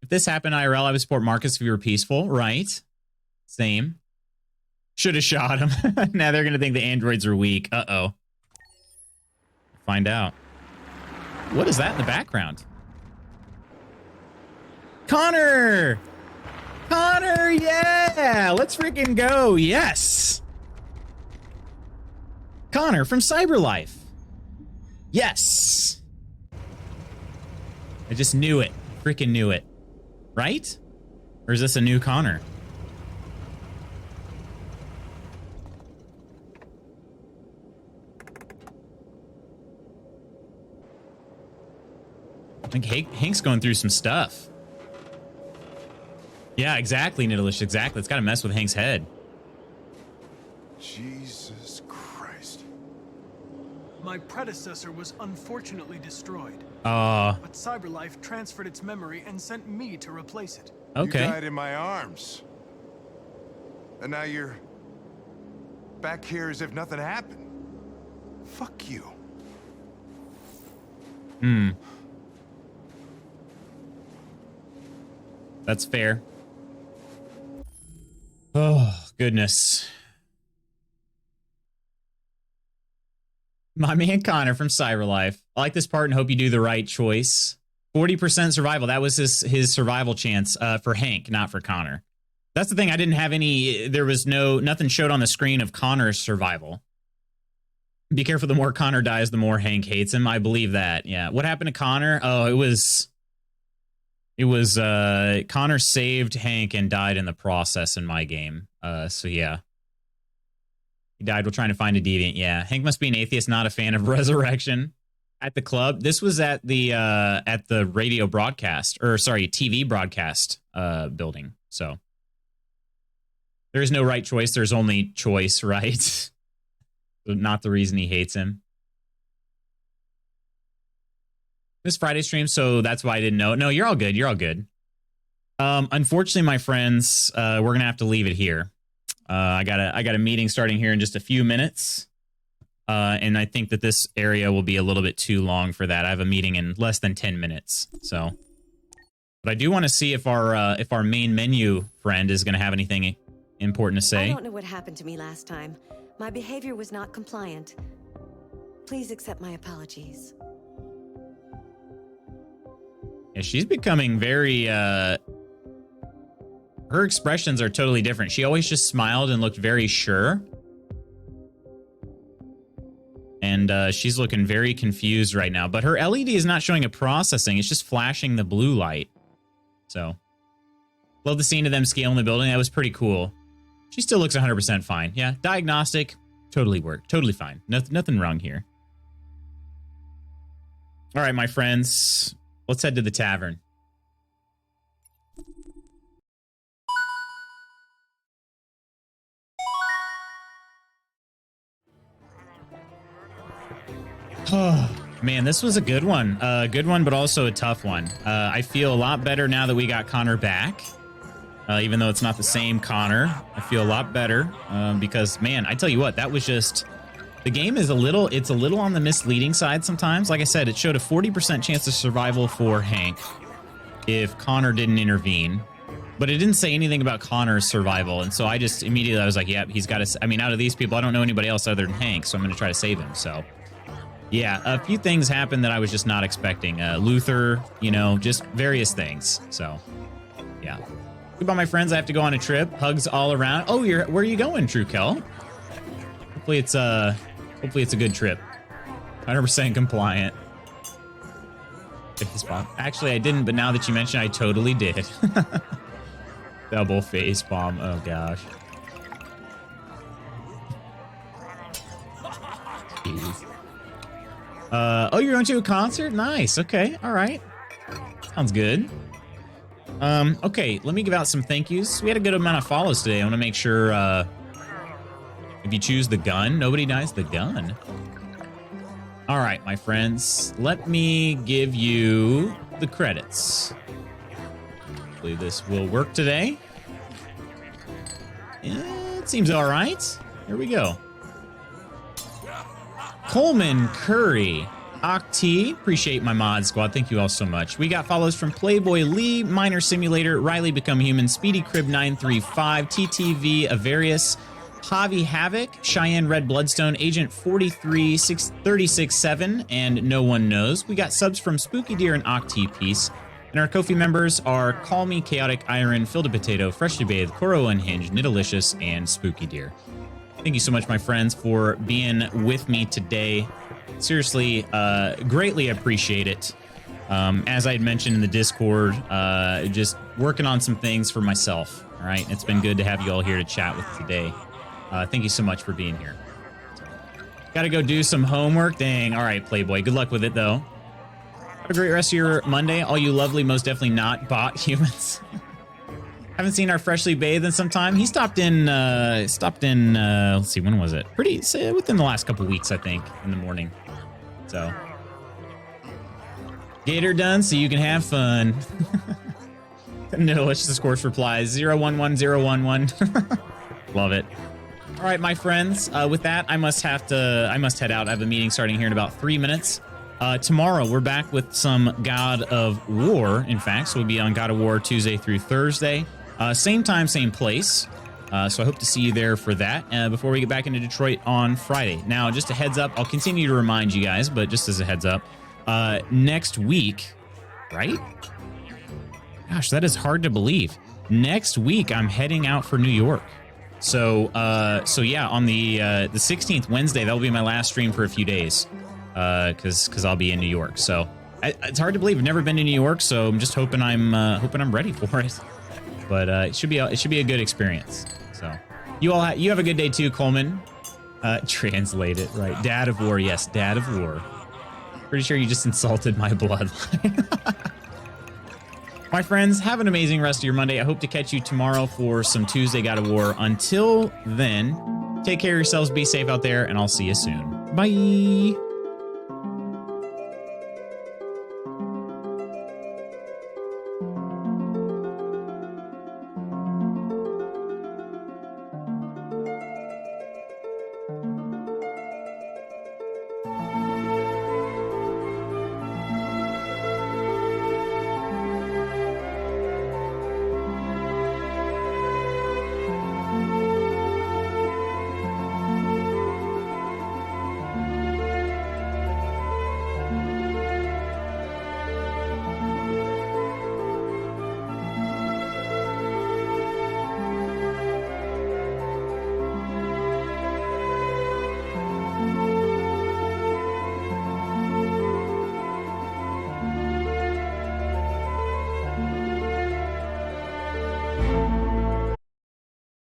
If this happened IRL, I would support Marcus if you were peaceful. Right. Same. Should have shot him. Now they're going to think the androids are weak. Uh-oh. Find out. What is that in the background? Connor! Connor, yeah! Let's freaking go. Yes! Connor from Cyberlife. Yes! I just knew it. Freaking knew it. Right? Or is this a new Connor? I think Hank's going through some stuff. Yeah, exactly, Nidalish. Exactly. It's got to mess with Hank's head. Jesus Christ. My predecessor was unfortunately destroyed. But Cyberlife transferred its memory and sent me to replace it. Okay. You died in my arms. And now you're back here as if nothing happened. Fuck you. Hmm. That's fair. Oh, goodness. My man Connor from Cyberlife. I like this part and hope you do the right choice. 40% survival. That was his survival chance for Hank, not for Connor. That's the thing. I didn't have any. There was nothing showed on the screen of Connor's survival. Be careful. The more Connor dies, the more Hank hates him. I believe that. Yeah. What happened to Connor? Oh, it was Connor saved Hank and died in the process in my game. So yeah. He died while trying to find a deviant. Yeah. Hank must be an atheist, not a fan of resurrection. At the club. This was at the radio broadcast, or sorry, TV broadcast building. So there is no right choice. There's only choice, right? Not the reason he hates him. This Friday stream, so that's why I didn't know. No, you're all good. You're all good. Unfortunately, my friends, we're gonna have to leave it here. I got a meeting starting here in just a few minutes. And I think that this area will be a little bit too long for that. I have a meeting in less than 10 minutes. So, but I do want to see if our main menu friend is going to have anything important to say. I don't know what happened to me last time. My behavior was not compliant. Please accept my apologies. Yeah, she's becoming very, her expressions are totally different. She always just smiled and looked very sure. And she's looking very confused right now. But her LED is not showing a processing. It's just flashing the blue light. So, love the scene of them scaling the building. That was pretty cool. She still looks 100% fine. Yeah, diagnostic, totally worked. Totally fine. Nothing wrong here. All right, my friends. Let's head to the tavern. Oh, man, this was a good one. Good one, but also a tough one. I feel a lot better now that we got Connor back. Even though it's not the same Connor, I feel a lot better because, man, I tell you what, that was just... The game is it's a little on the misleading side sometimes. Like I said, it showed a 40% chance of survival for Hank if Connor didn't intervene. But it didn't say anything about Connor's survival. And so I just immediately, I was like, yep, he's got to... I mean, out of these people, I don't know anybody else other than Hank, so I'm going to try to save him, so... Yeah, a few things happened that I was just not expecting. Luther, you know, just various things. So, yeah. Goodbye, my friends. I have to go on a trip. Hugs all around. Oh, where are you going, True Kel? Hopefully it's a good trip. 100% compliant. Actually, I didn't, but now that you mention, I totally did. Double face bomb. Oh gosh. Jeez. Oh, you're going to a concert? Nice. Okay. All right. Sounds good. Okay. Let me give out some thank yous. We had a good amount of follows today. I want to make sure, if you choose the gun, nobody dies the gun. All right, my friends. Let me give you the credits. Hopefully this will work today. It seems all right. Here we go. Coleman Curry. Octi, appreciate my mod squad. Thank you all so much. We got follows from Playboy Lee, Miner Simulator, Riley Become Human, Speedy Crib 935, TTV, Avarius, Javi Havoc, Cheyenne Red Bloodstone, Agent 43667, and No One Knows. We got subs from Spooky Deer and Octi Piece. And our Ko-fi members are Call Me Chaotic Iron, Filled a Potato, Freshly Bathed, Koro Unhinged, Nidalicious, and Spooky Deer. Thank you so much, my friends, for being with me today. Seriously, greatly appreciate it. As I had mentioned in the Discord, just working on some things for myself. All right, it's been good to have you all here to chat with today. Thank you so much for being here. Got to go do some homework. Dang. All right, Playboy. Good luck with it, though. Have a great rest of your Monday, all you lovely, most definitely not bot humans. Haven't seen our Freshly Bathed in some time. He stopped in, let's see, when was it? Pretty, within the last couple weeks, I think, in the morning. So, get her done so you can have fun. Nidalicious course replies 011011. Love it. All right, my friends. With that, I must head out. I have a meeting starting here in about 3 minutes. Tomorrow, we're back with some God of War, in fact. So we'll be on God of War Tuesday through Thursday. Same time, same place. So I hope to see you there for that before we get back into Detroit on Friday. Now, just a heads up, I'll continue to remind you guys, but just as a heads up, next week, right? Gosh, that is hard to believe. Next week, I'm heading out for New York. So yeah, on the 16th, Wednesday, that'll be my last stream for a few days. Because I'll be in New York, so it's hard to believe. I've never been to New York, so I'm just hoping I'm ready for it. But it should be a good experience. So you have a good day too, Coleman. Translate it right. Dad of War, yes, Dad of War. Pretty sure you just insulted my bloodline. My friends, have an amazing rest of your Monday. I hope to catch you tomorrow for some Tuesday God of War. Until then, take care of yourselves, be safe out there, and I'll see you soon. Bye.